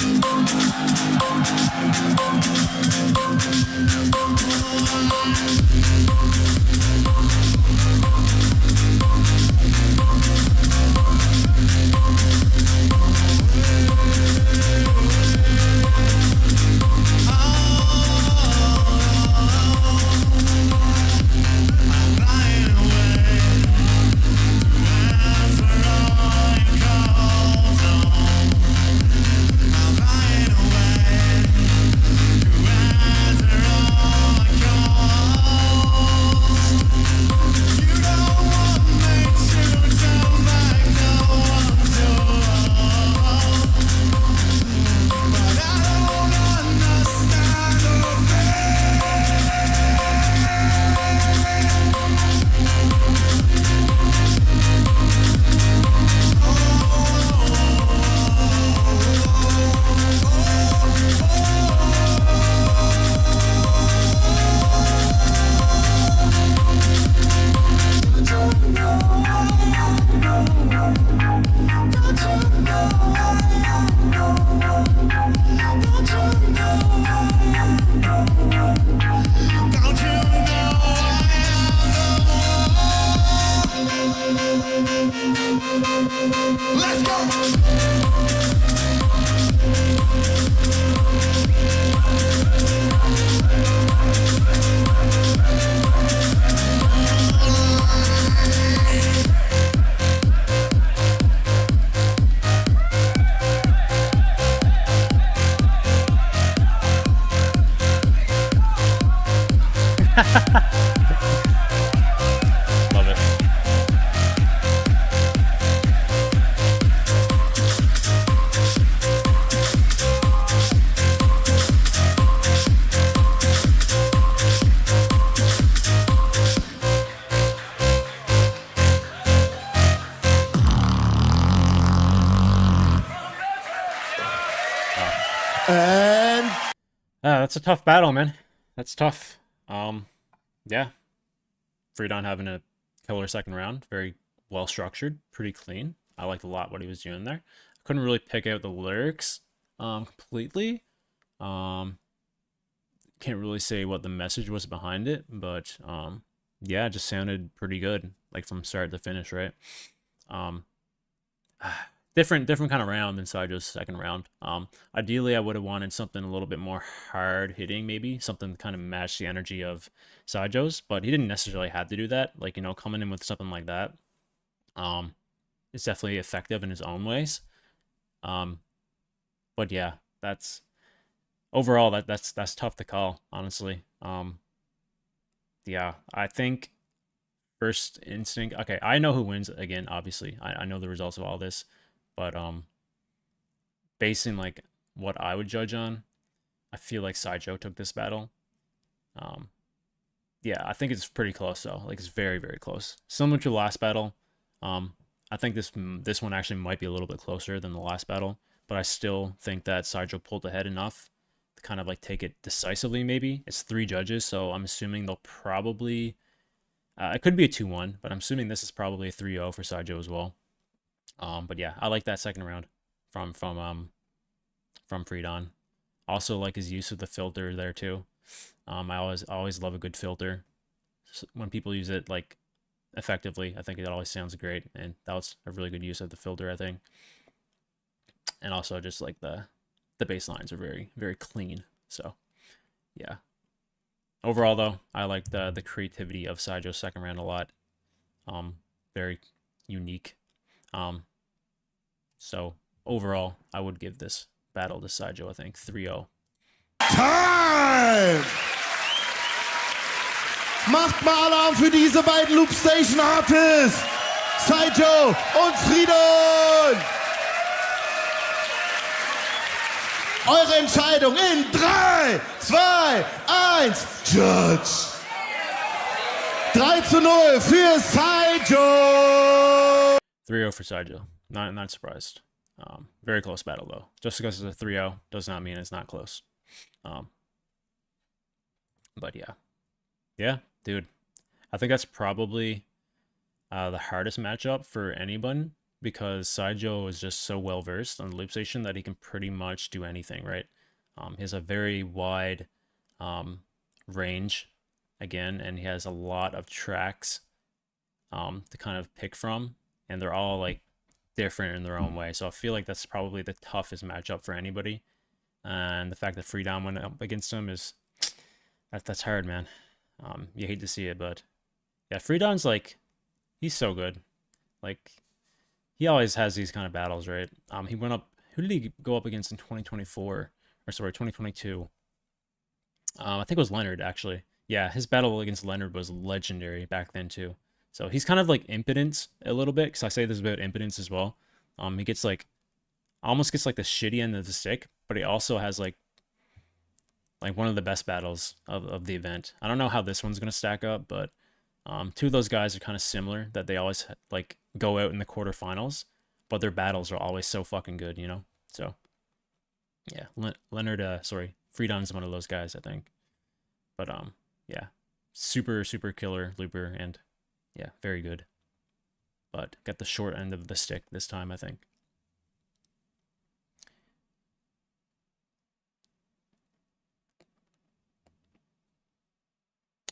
Let's go! Love it. And That's a tough battle, man. That's tough. Yeah. Freedon having a killer second round. Very well structured, pretty clean. I liked a lot what he was doing there. Couldn't really pick out the lyrics completely. Can't really say what the message was behind it, but yeah, it just sounded pretty good, like from start to finish, right? Different kind of round than Sajo's second round. Ideally, I would have wanted something a little bit more hard hitting, maybe something to kind of match the energy of Sajo's, but he didn't necessarily have to do that. Like, you know, coming in with something like that, it's definitely effective in his own ways. But yeah, that's overall that's tough to call, honestly. Yeah, I think first instinct. Okay, I know who wins again. Obviously, I know the results of all this. But basing like what I would judge on, I feel like Sideshow took this battle. yeah, I think it's pretty close though. Like it's very, very close. Similar to the last battle. I think this one actually might be a little bit closer than the last battle, but I still think that Sideshow pulled ahead enough to kind of like take it decisively. Maybe it's 3 judges, so I'm assuming they'll probably. It could be a 2-1, but I'm assuming this is probably a 3-0 for Sideshow as well. But yeah, I like that second round from Freedon. Also like his use of the filter there too. I always love a good filter. When people use it like effectively, I think it always sounds great, and that was a really good use of the filter, I think. And also just like the bass lines are very, very clean. So yeah. Overall though, I like the creativity of Sideshow's second round a lot. Very unique. So overall, I would give this battle to Sideshow, I think 3-0. Time! Macht mal Alarm für diese beiden Loopstation Artists! Sideshow und Freedon! Eure Entscheidung in 3, 2, 1, Judge! 3-0 für Sideshow! 3-0 for Saga. Not surprised. Very close battle though. Just because it's a 3-0 does not mean it's not close. But yeah, dude. I think that's probably the hardest matchup for anyone, because Sideshow is just so well versed on the Loopstation that he can pretty much do anything, right? He has a very wide range again, and he has a lot of tracks to kind of pick from, and they're all like different in their own way. So I feel like that's probably the toughest matchup for anybody. And the fact that Freedon went up against him is that's hard, man. You hate to see it, but yeah, Freedon's like, he's so good. Like, he always has these kind of battles, right? He went up. Who did he go up against in 2024? Or sorry, 2022. I think it was Lennard, actually. Yeah, his battle against Lennard was legendary back then too. So he's kind of like impotence a little bit, because I say this about impotence as well. He gets like, almost gets like the shitty end of the stick, but he also has like one of the best battles of the event. I don't know how this one's gonna stack up, but two of those guys are kind of similar, that they always like go out in the quarterfinals, but their battles are always so fucking good, you know? So yeah, Freedon's one of those guys, I think. But yeah, super killer looper, and yeah, very good. But got the short end of the stick this time, I think.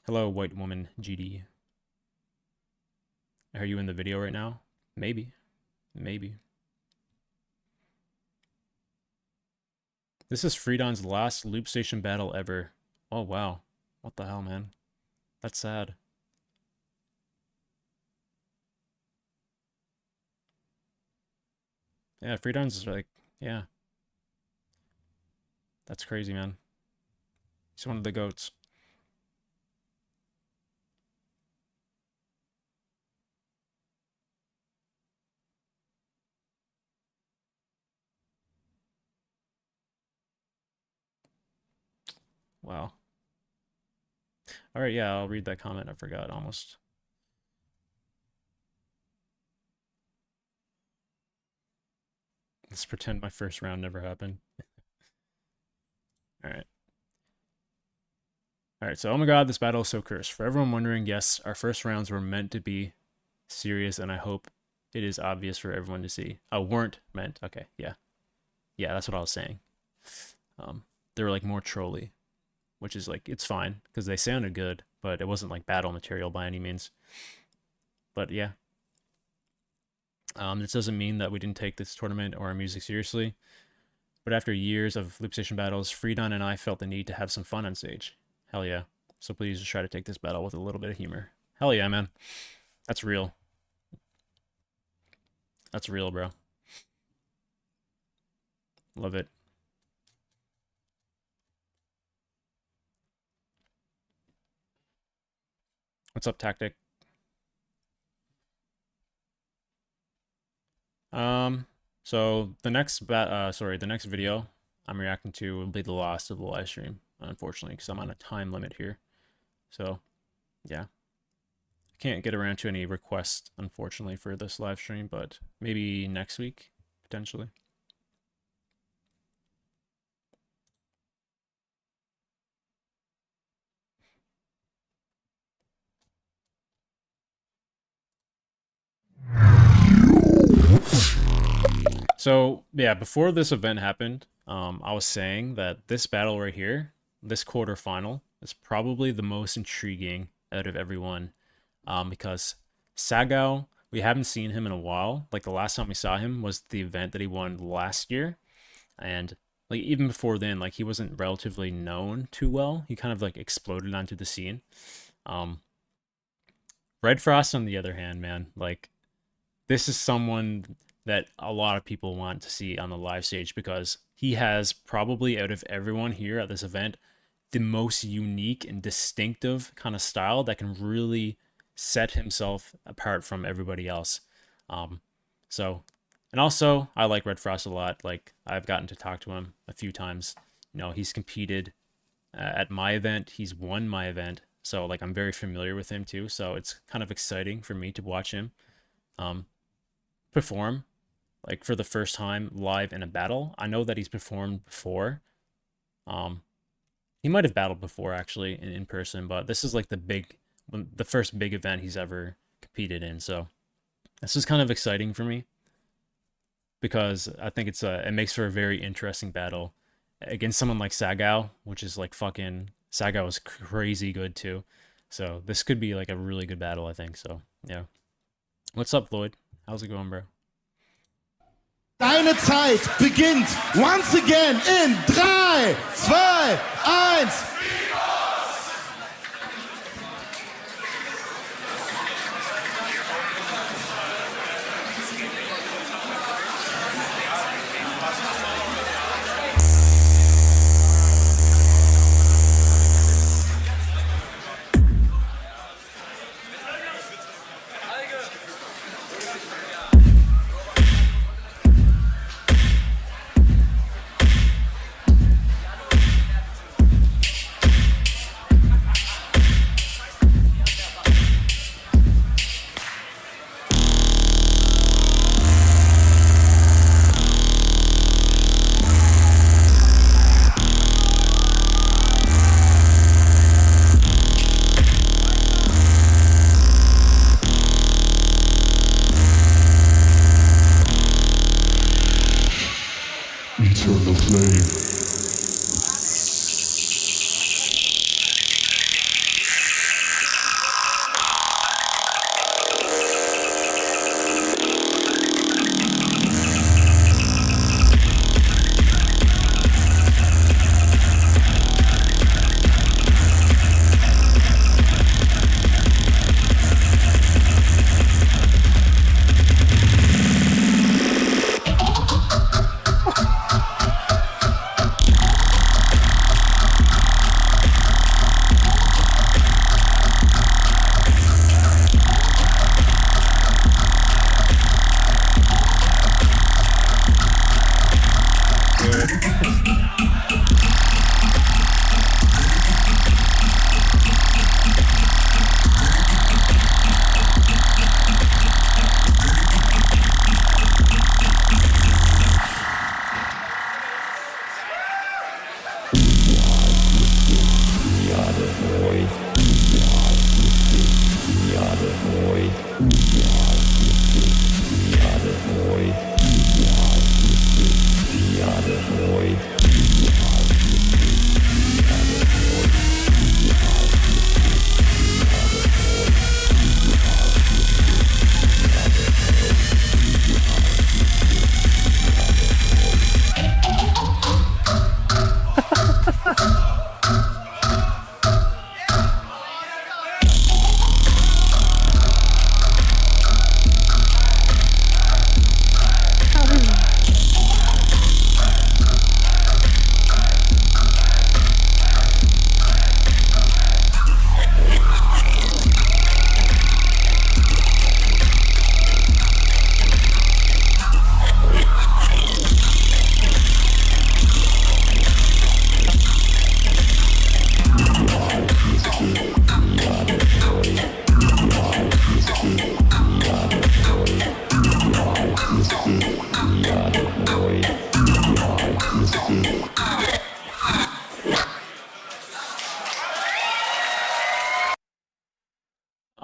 Hello, white woman GD. Are you in the video right now? Maybe. This is Freedon's last Loopstation battle ever. Oh, wow. What the hell, man? That's sad. Yeah, Freedon's like, yeah. That's crazy, man. He's one of the GOATs. Wow. All right, yeah, I'll read that comment. I forgot almost. Let's pretend my first round never happened. All right. All right, so oh my god, this battle is so cursed. For everyone wondering, yes, our first rounds were meant to be serious, and I hope it is obvious for everyone to see. Oh, weren't meant. Okay, yeah. Yeah, that's what I was saying. They were like more trolly, which is like, it's fine, because they sounded good, but it wasn't like battle material by any means. But yeah. This doesn't mean that we didn't take this tournament or our music seriously, but after years of Loopstation battles, Freedon and I felt the need to have some fun on stage. Hell yeah. So please just try to take this battle with a little bit of humor. Hell yeah, man. That's real. That's real, bro. Love it. What's up, Tactic? So the next video I'm reacting to will be the last of the live stream, unfortunately, because I'm on a time limit here. So yeah. Can't get around to any requests, unfortunately, for this live stream, but maybe next week, potentially. So, yeah, before this event happened, I was saying that this battle right here, this quarterfinal, is probably the most intriguing out of everyone, because Saga, we haven't seen him in a while. Like, the last time we saw him was the event that he won last year, and like even before then, like he wasn't relatively known too well. He kind of like exploded onto the scene. Red Frost, on the other hand, man, like this is someone that a lot of people want to see on the live stage because he has probably out of everyone here at this event the most unique and distinctive kind of style that can really set himself apart from everybody else. And also I like Red Frost a lot. Like I've gotten to talk to him a few times. You know, he's competed at my event. He's won my event. So like I'm very familiar with him too. So it's kind of exciting for me to watch him perform like for the first time live in a battle. I know that he's performed before. He might have battled before actually in person, but this is like the first big event he's ever competed in. So this is kind of exciting for me because I think it makes for a very interesting battle against someone like Saga, which is like fucking Saga was crazy good too. So this could be like a really good battle, I think. So yeah. What's up, Floyd? How's it going, bro? Deine Zeit beginnt once again in 3, 2, 1.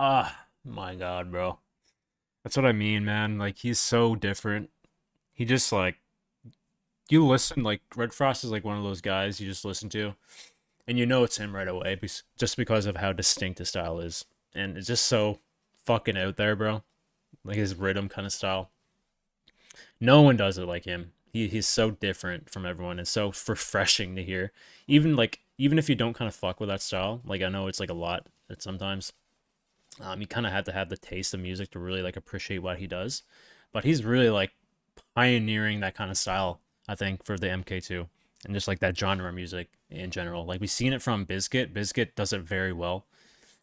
Ah, my God, bro. That's what I mean, man. Like, he's so different. He just, like, you listen, like, Red Frost is, like, one of those guys you just listen to, and you know it's him right away, just because of how distinct his style is. And it's just so fucking out there, bro. Like, his rhythm kind of style. No one does it like him. He's so different from everyone and so refreshing to hear. Even if you don't kind of fuck with that style, like I know it's like a lot that sometimes you kind of have to have the taste of music to really like appreciate what he does. But he's really like pioneering that kind of style, I think, for the MK2 and just like that genre of music in general. Like we've seen it from Bizkit. Bizkit does it very well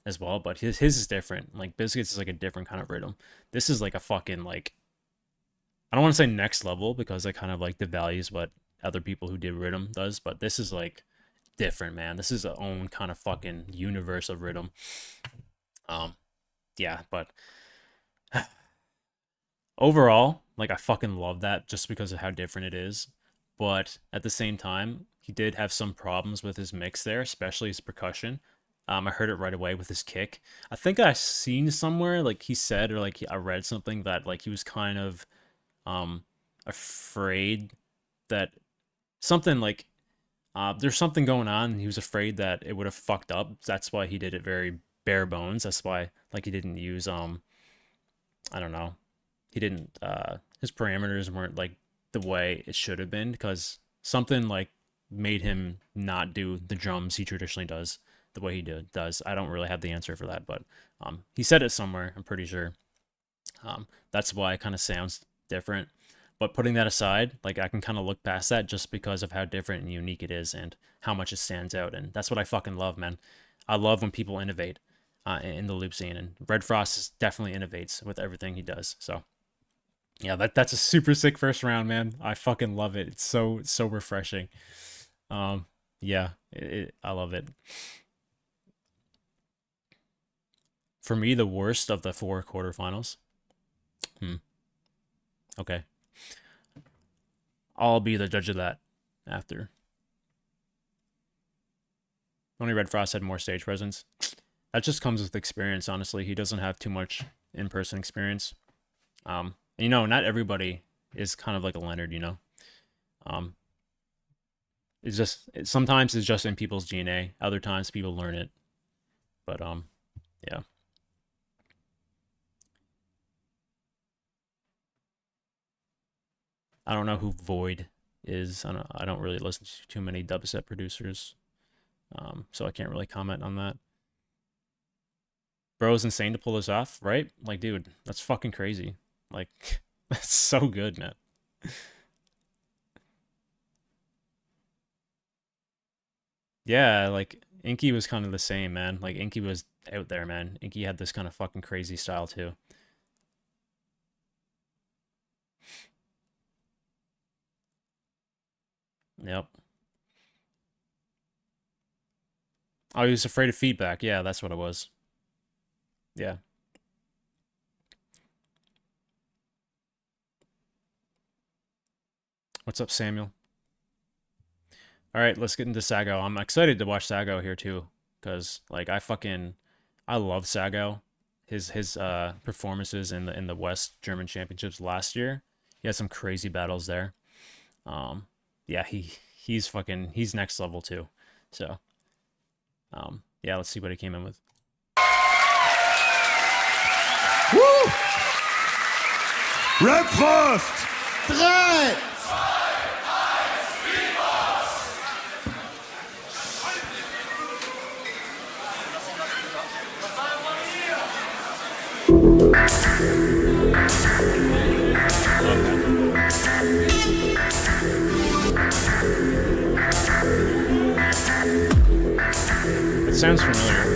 as well, but his is different. Like Bizkit's is like a different kind of rhythm. This is like a fucking like, I don't want to say next level because it kind of like devalues what other people who did rhythm does, but this is like different, man. This is its own kind of fucking universe of rhythm. Yeah, but overall, like I fucking love that just because of how different it is. But at the same time, he did have some problems with his mix there, especially his percussion. I heard it right away with his kick. I think I seen somewhere like he said, or like I read something that like he was kind of afraid that something like there's something going on and he was afraid that it would have fucked up. That's why he did it very bare bones. That's why like he didn't use I don't know, he didn't his parameters weren't like the way it should have been, because something like made him not do the drums he traditionally does the way he does. I don't really have the answer for that, but he said it somewhere, I'm pretty sure. That's why it kind of sounds different. But putting that aside, like I can kind of look past that just because of how different and unique it is and how much it stands out. And that's what I fucking love, man. I love when people innovate in the loop scene, and Red Frost definitely innovates with everything he does. So yeah, that's a super sick first round, man. I fucking love it. It's so refreshing. Yeah, I love it. For me, the worst of the 4 quarterfinals. Okay. I'll be the judge of that after. Only Red Frost had more stage presence. That just comes with experience, honestly. He doesn't have too much in-person experience. You know, not everybody is kind of like a Lennard, you know. It's just, sometimes it's just in people's DNA. Other times people learn it. But, yeah. I don't know who Void is. I don't really listen to too many dubstep producers, so I can't really comment on that. Bro, it's insane to pull this off, right? Like, dude, that's fucking crazy. Like, that's so good, man. Yeah, like, Inky was kind of the same, man. Like, Inky was out there, man. Inky had this kind of fucking crazy style, too. Yep. Oh, he was afraid of feedback. Yeah, that's what it was. Yeah. What's up, Samuel? All right, let's get into Saga. I'm excited to watch Saga here too, because like I love Saga. His performances in the West German Championships last year. He had some crazy battles there. Yeah, he's next level too. So, yeah, let's see what he came in with. Woo! Red Frost! 3! It sounds familiar.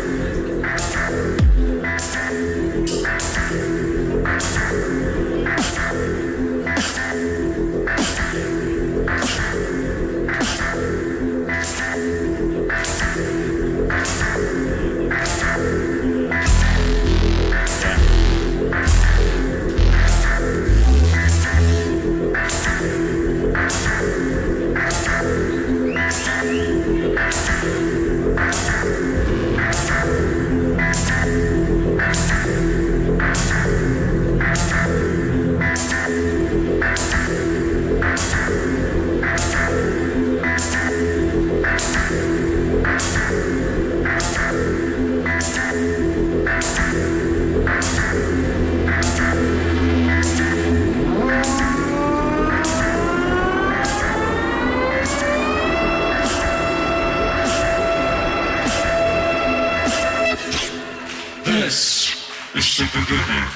just the beginning.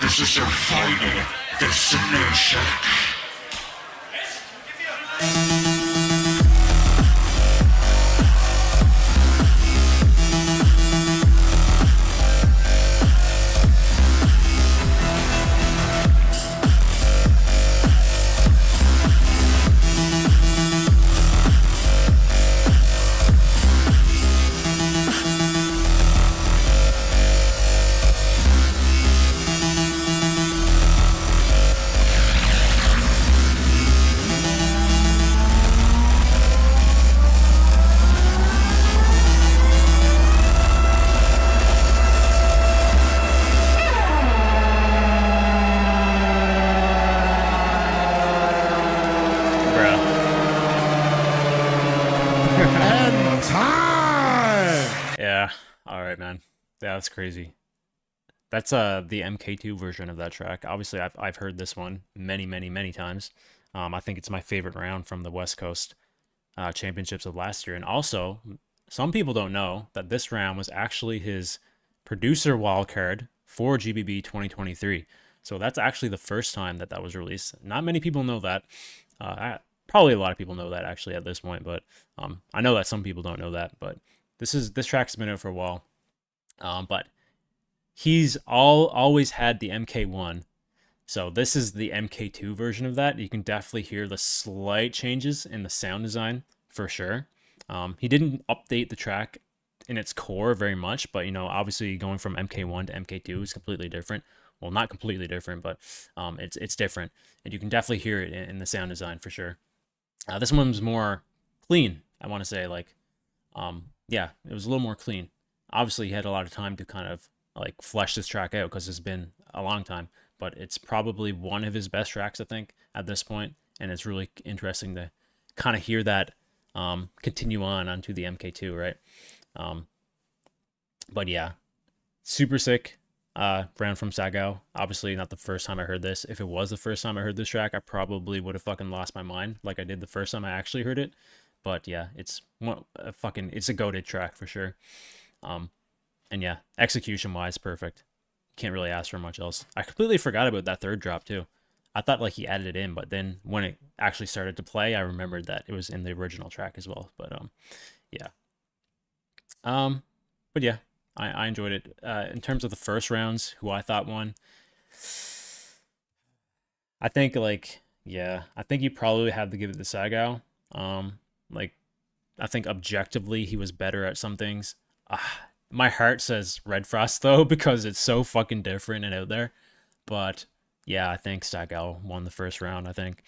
This is your final destination. Man. Yeah, that's crazy. That's the MK2 version of that track. Obviously, I've heard this one many times. I think it's my favorite round from the West Coast championships of last year. And also, some people don't know that this round was actually his producer wildcard for GBB 2023. So that's actually the first time that was released. Not many people know that. Probably a lot of people know that actually at this point, but I know that some people don't know that. But this track's been out for a while. But he's always had the MK1, so this is the MK2 version of that. You can definitely hear the slight changes in the sound design for sure. He didn't update the track in its core very much, but obviously going from MK1 to MK2 is completely different. Well, not completely different, but it's different, and you can definitely hear it in the sound design for sure. This one's more clean. I want to say yeah, it was a little more clean. Obviously, he had a lot of time to kind of like flesh this track out because it's been a long time, but it's probably one of his best tracks, I think, at this point, and it's really interesting to kind of hear that continue onto the MK2, right? But yeah, super sick round from Saga. Obviously, not the first time I heard this. If it was the first time I heard this track, I probably would have fucking lost my mind like I did the first time I actually heard it. But yeah, it's a goated track for sure. And yeah, execution wise, perfect. Can't really ask for much else. I completely forgot about that third drop too. I thought like he added it in, but then when it actually started to play, I remembered that it was in the original track as well. But yeah. But yeah, I enjoyed it. In terms of the first rounds, who I thought won, I think I think you probably have to give it to Saga. I think objectively he was better at some things. My heart says Red Frost though, because it's so fucking different and out there. But yeah, I think Saga won the first round, I think.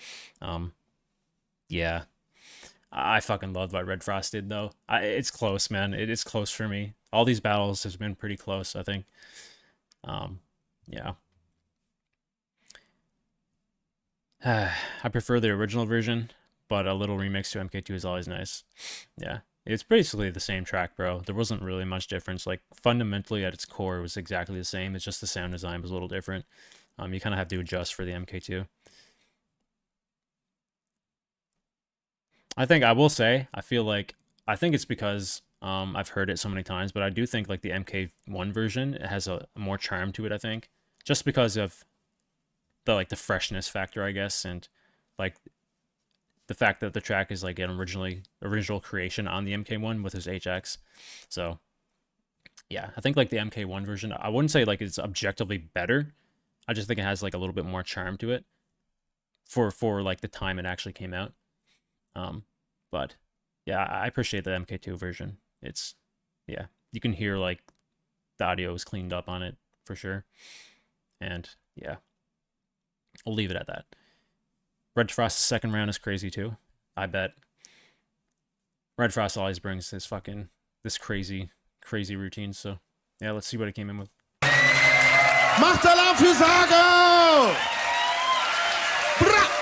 Yeah. I fucking love what Red Frost did though. It's close, man. It is close for me. All these battles has been pretty close, I think. Yeah. I prefer the original version, but a little remix to MK2 is always nice. Yeah. It's basically the same track, bro. There wasn't really much difference. Like, fundamentally, at its core, it was exactly the same. It's just the sound design was a little different. You kind of have to adjust for the MK2. I think I will say, I think it's because I've heard it so many times, but I do think like the MK1 version, it has a more charm to it, I think. Just because of the freshness factor, I guess, and like the fact that the track is like an original creation on the MK1 with his HX. So yeah, I think like the MK1 version, I wouldn't say like it's objectively better. I just think it has like a little bit more charm to it for like the time it actually came out. But yeah, I appreciate the MK2 version. It's, yeah, you can hear like the audio is cleaned up on it for sure. And yeah, I'll leave it at that. Red Frost's second round is crazy too. I bet. Red Frost always brings this crazy routine. So yeah, let's see what it came in with. Macht Alarm für Saga! 3,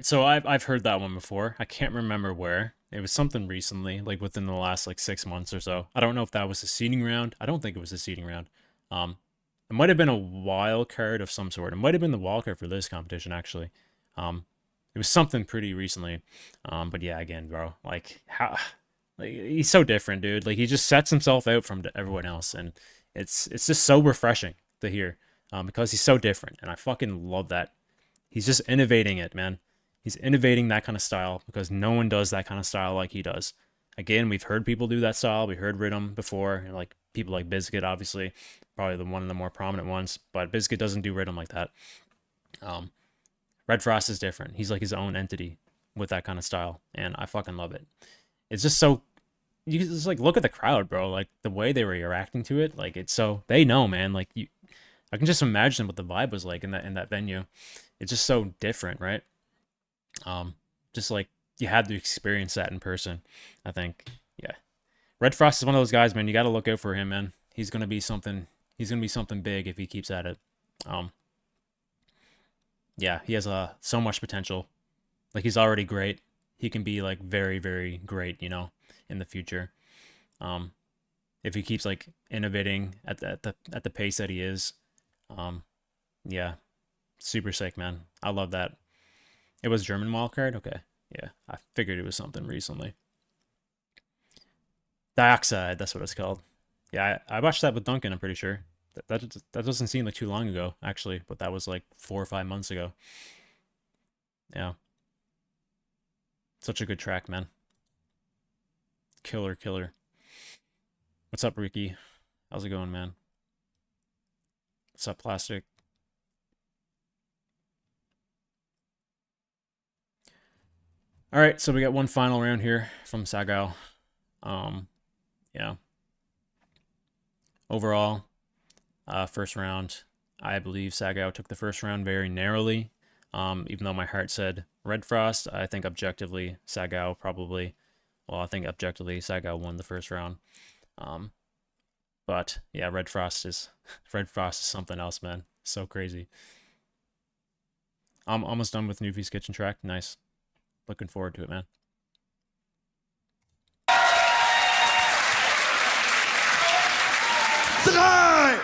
So I've heard that one before. I can't remember where. It was something recently, like within the last like 6 months or so. I don't know if that was a seeding round. I don't think it was a seeding round. It might have been a wild card of some sort. It might have been the wild card for this competition actually. It was something pretty recently. But yeah, again, bro, like how, like he's so different, dude. Like he just sets himself out from everyone else, and it's just so refreshing to hear. because he's so different, and I fucking love that. He's just innovating it, man. He's innovating that kind of style because no one does that kind of style like he does. Again, we've heard people do that style. We heard Rhythm before, like people like Bizkit, obviously, probably one of the more prominent ones. But Bizkit doesn't do Rhythm like that. Red Frost is different. He's like his own entity with that kind of style, and I fucking love it. It's just so, you just like look at the crowd, bro. Like the way they were reacting to it, like it's so, they know, man. Like I can just imagine what the vibe was like in that venue. It's just so different, right? Just like you had to experience that in person, I think. Yeah, Red Frost is one of those guys, man. You got to look out for him, man. He's gonna be something. He's gonna be something big if he keeps at it. Yeah, he has so much potential. Like he's already great. He can be like very, very great, you know, in the future. If he keeps like innovating at the pace that he is. Yeah, super sick, man. I love that. It was German wildcard? Okay. Yeah, I figured it was something recently. Dioxide, that's what it's called. Yeah, I watched that with Duncan, I'm pretty sure. That doesn't seem like too long ago, actually, but that was like 4 or 5 months ago. Yeah. Such a good track, man. Killer, killer. What's up, Ricky? How's it going, man? What's up, Plastic? All right, so we got one final round here from Saga. Yeah. Overall, first round, I believe Saga took the first round very narrowly. Even though my heart said Red Frost, I think objectively Saga probably, well, I think objectively Saga won the first round. But yeah, Red Frost is something else, man. So crazy. I'm almost done with Newfie's kitchen track. Nice. Looking forward to it, man. Drei!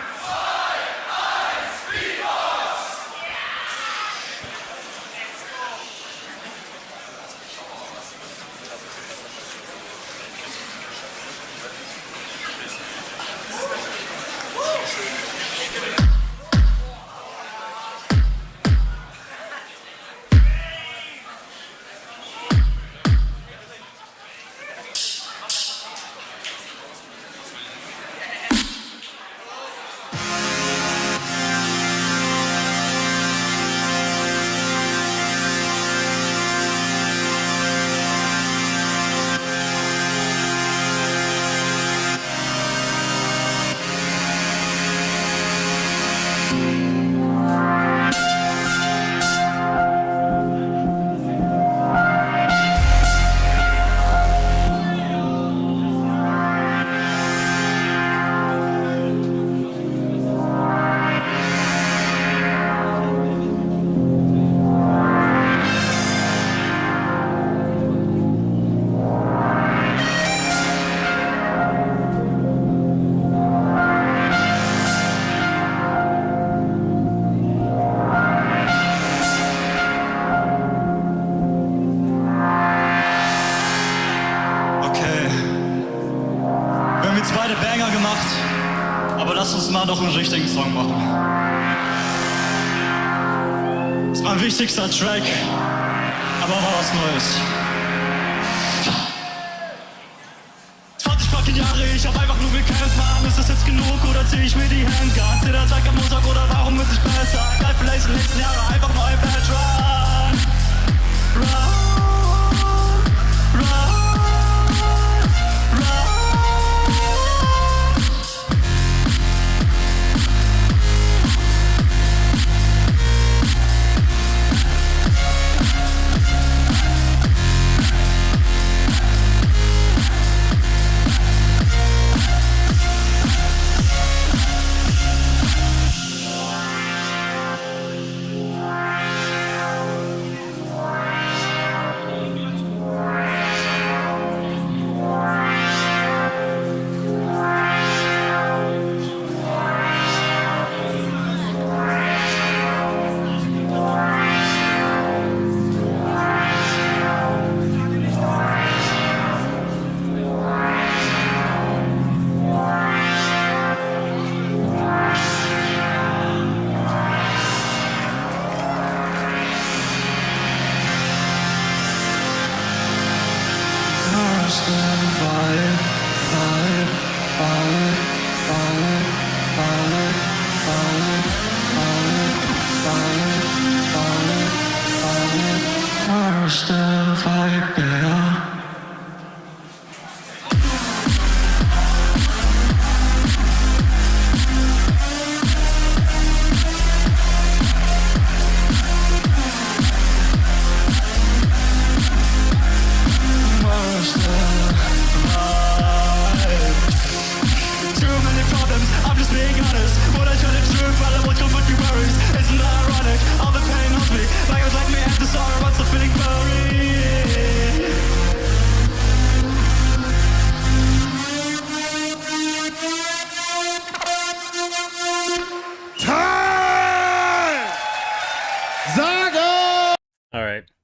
Doch einen richtigen Song machen. Das ist mein wichtigster Track, aber mal was Neues. 20 fucking Jahre, ich hab einfach nur gekämpft, Mann, ist das jetzt genug oder zieh ich mir die Hände? Ganz jeder Tag am Montag oder warum wird sich besser? Geil, vielleicht die nächsten Jahre einfach nur ein Bad Run. Run, run, run.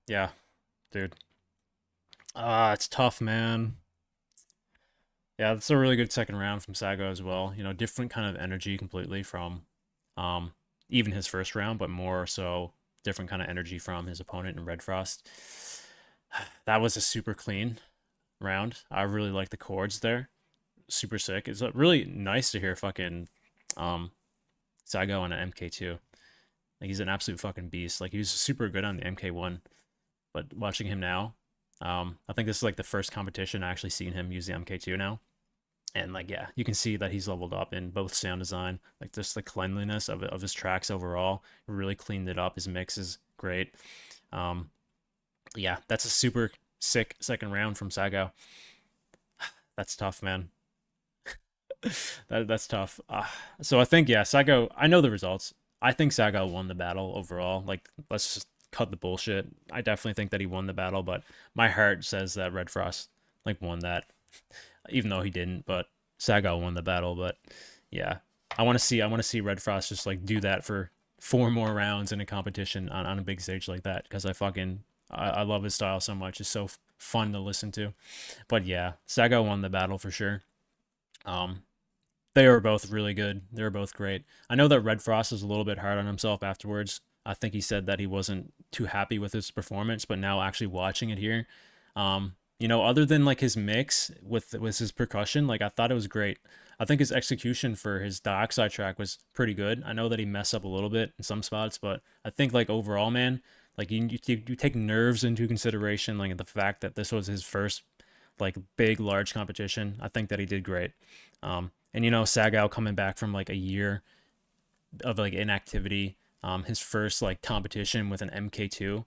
Yeah, dude. It's tough, man. Yeah, that's a really good second round from Saga as well. You know, different kind of energy completely from um even his first round, but more so different kind of energy from his opponent in Red Frost. That was a super clean round. I really like the chords there. Super sick. It's really nice to hear fucking um Saga on an MK2. Like he's an absolute fucking beast. Like he was super good on the MK1, but watching him now, I think this is like the first competition I actually seen him use the MK2 now. And like yeah, you can see that he's leveled up in both sound design, like just the cleanliness of his tracks overall. Really cleaned it up. His mix is great. Um, yeah, that's a super sick second round from Saga. That's tough, man. That's tough. So I think yeah, Saga. I know the results. I think Saga won the battle overall. Like let's just cut the bullshit. I definitely think that he won the battle, but my heart says that Red Frost like won that, even though he didn't. But Saga won the battle. But yeah, I want to see Red Frost just like do that for 4 more rounds in a competition on a big stage like that because I love his style so much. It's so fun to listen to. But yeah, Saga won the battle for sure. Um, they were both really good. They were both great. I know that Red Frost was a little bit hard on himself afterwards. I think he said that he wasn't too happy with his performance, but now actually watching it here, you know, other than like his mix with his percussion, like I thought it was great. I think his execution for his Dioxide track was pretty good. I know that he messed up a little bit in some spots, but I think like overall, man, like you take nerves into consideration, like the fact that this was his first like big large competition. I think that he did great. And you know, Saga coming back from like a year of like inactivity, his first like competition with an MK2,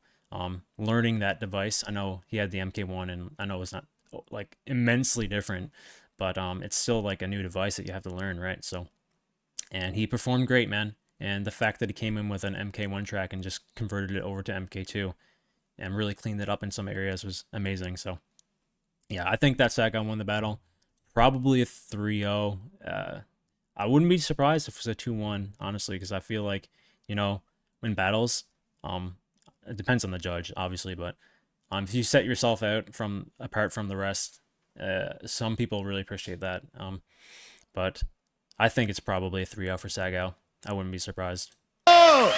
learning that device. I know he had the MK1 and I know it's not like immensely different, but it's still like a new device that you have to learn, right? So, and he performed great, man. And the fact that he came in with an MK1 track and just converted it over to MK2 and really cleaned it up in some areas was amazing. So, yeah, I think that Saga won the battle. Probably a 3-0. I wouldn't be surprised if it was a 2-1, honestly, because I feel like, you know, in battles, it depends on the judge, obviously, but if you set yourself out from apart from the rest, some people really appreciate that. But I think it's probably a 3-0 for Saga. I wouldn't be surprised. Oh,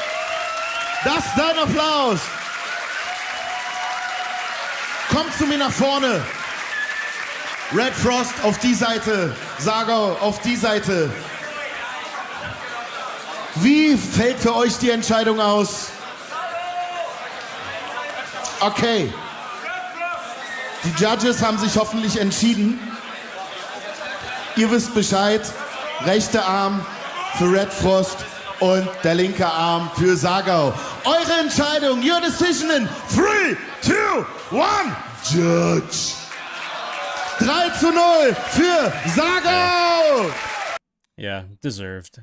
das ist dein Applaus. Kommt zu mir nach vorne. Red Frost auf die Seite, Saga auf die Seite. Wie fällt für euch die Entscheidung aus? Okay. Die Judges haben sich hoffentlich entschieden. Ihr wisst Bescheid. Rechter Arm für Red Frost und der linke Arm für Saga. Eure Entscheidung, your decision in 3, 2, 1, Judge. 3-0 für Saga! Yeah, deserved.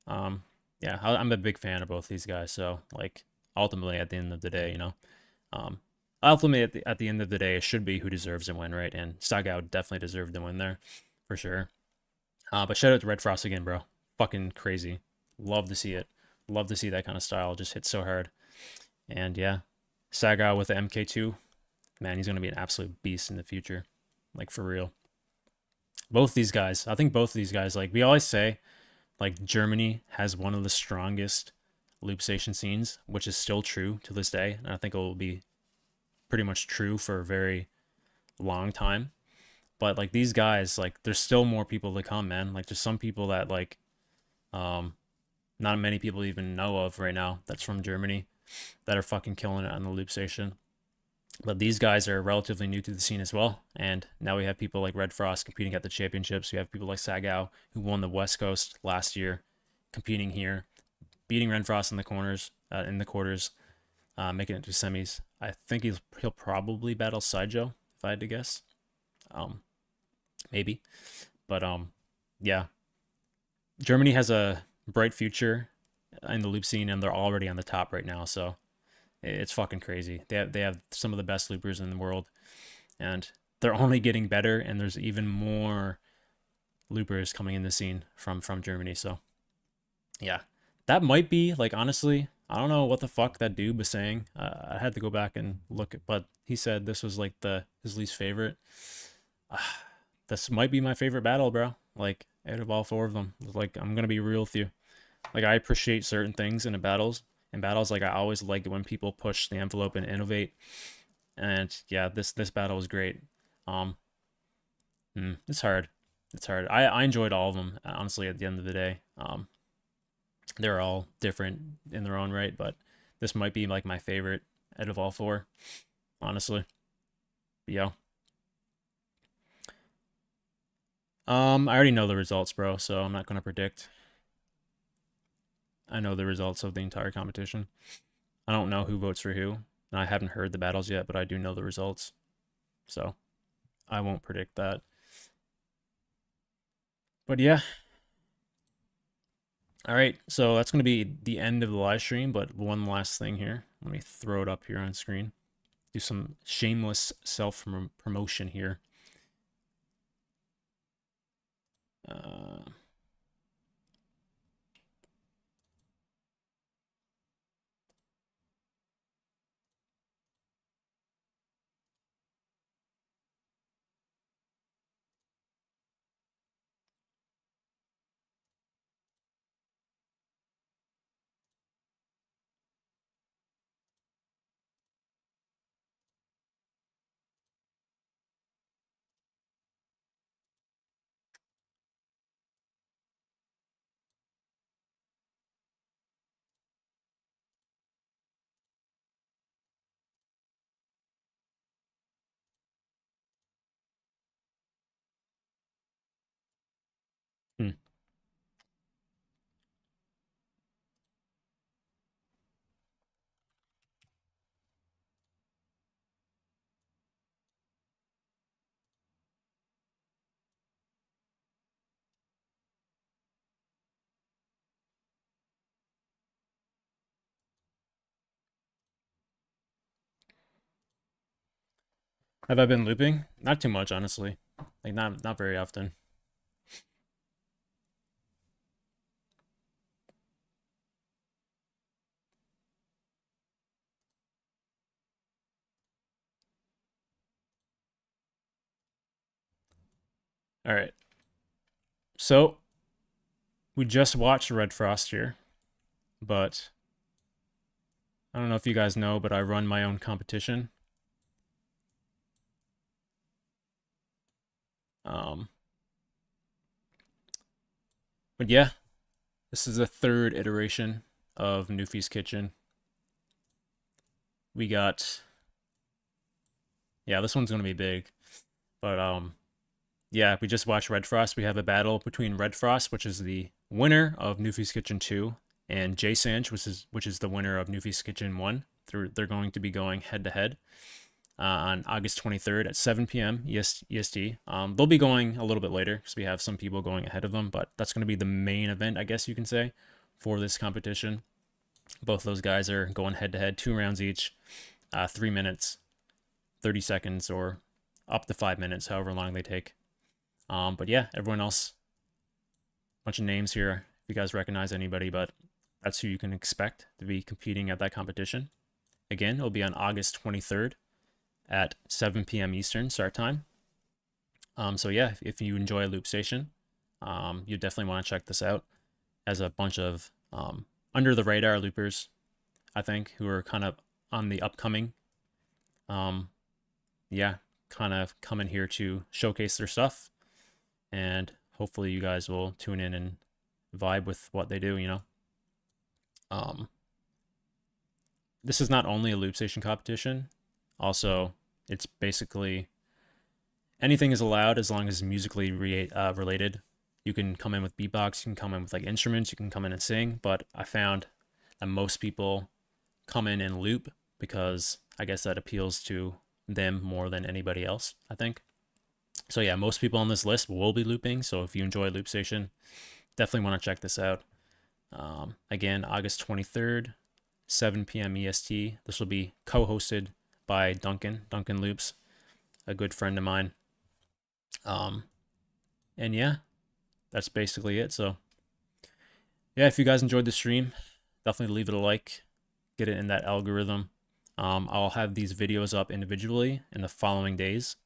Yeah, I'm a big fan of both these guys. So, like, ultimately, at the end of the day, you know, ultimately at the end of the day, it should be who deserves to win, right? And Saga definitely deserved to win there, for sure. But shout out to Red Frost again, bro. Fucking crazy. Love to see it. Love to see that kind of style just hit so hard. And yeah, Saga with the MK2, man, he's gonna be an absolute beast in the future. Like, for real. Both these guys, I think both of these guys, like, we always say, like, Germany has one of the strongest Loopstation scenes, which is still true to this day. And I think it will be pretty much true for a very long time. But, like, these guys, like, there's still more people to come, man. Like, there's some people that, like, not many people even know of right now that's from Germany that are fucking killing it on the Loopstation. But these guys are relatively new to the scene as well. And now we have people like Red Frost competing at the championships. We have people like Saga, who won the West Coast last year, competing here, beating Red Frost in the quarters, making it to semis. I think he'll probably battle Sideshow, if I had to guess. Maybe. But yeah. Germany has a bright future in the loop scene, and they're already on the top right now, so it's fucking crazy. They have some of the best loopers in the world, and they're only getting better, and there's even more loopers coming in the scene from Germany. So yeah, that might be, like, honestly, I don't know what the fuck that dude was saying. I had to go back and look, but he said this was like his least favorite. This might be my favorite battle, bro. Like, out of all 4 of them. Like, I'm gonna be real with you. Like, I appreciate certain things in battles. In battles, like, I always like it when people push the envelope and innovate. And yeah, this battle was great. It's hard. It's hard. I enjoyed all of them, honestly, at the end of the day. They're all different in their own right, but this might be like my favorite out of all 4, honestly. But yeah. I already know the results, bro, so I'm not gonna predict. I know the results of the entire competition. I don't know who votes for who. And I haven't heard the battles yet, but I do know the results. So I won't predict that. But yeah. All right, so that's going to be the end of the live stream, but one last thing here. Let me throw it up here on screen. Do some shameless self-promotion here. Hmm. Have I been looping? Not too much, honestly. Like, not very often. All right. So we just watched Red Frost here, but I don't know if you guys know, but I run my own competition. But yeah, this is the 3rd iteration of Newfie's Kitchen. We got, yeah, this one's gonna be big, but yeah, we just watched Red Frost. We have a battle between Red Frost, which is the winner of Newfie's Kitchen 2, and J Sanch, which is the winner of Newfie's Kitchen 1. They're going to be going head to head on August 23rd at 7 p.m. EST. They'll be going a little bit later because we have some people going ahead of them, but that's going to be the main event, I guess you can say, for this competition. Both those guys are going head to head, 2 rounds each, 3 minutes, 30 seconds, or up to 5 minutes, however long they take. But yeah, everyone else, bunch of names here, if you guys recognize anybody, but that's who you can expect to be competing at that competition. Again, it'll be on August 23rd at 7 p.m. Eastern start time. So yeah, if you enjoy Loopstation, you definitely want to check this out. As a bunch of under the radar loopers, I think, who are kind of on the upcoming. Yeah, kind of coming here to showcase their stuff, and hopefully you guys will tune in and vibe with what they do, you know. This is not only a Loopstation competition, also it's basically anything is allowed as long as it's musically related. You can come in with beatbox, you can come in with like instruments, you can come in and sing, but I found that most people come in and loop because I guess that appeals to them more than anybody else, I think. So yeah, most people on this list will be looping, so if you enjoy Loopstation, definitely want to check this out. Again, August 23rd, 7 p.m. EST. This will be co-hosted by Duncan Loops, a good friend of mine. And yeah, that's basically it. So yeah, if you guys enjoyed the stream, definitely leave it a like. get it in that algorithm. I'll have these videos up individually in the following days.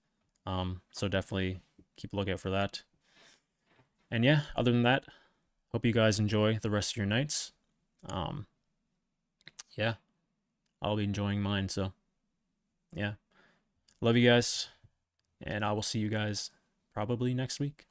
So definitely keep a lookout for that. And yeah, other than that, hope you guys enjoy the rest of your nights. Yeah, I'll be enjoying mine. So yeah, love you guys, and I will see you guys probably next week.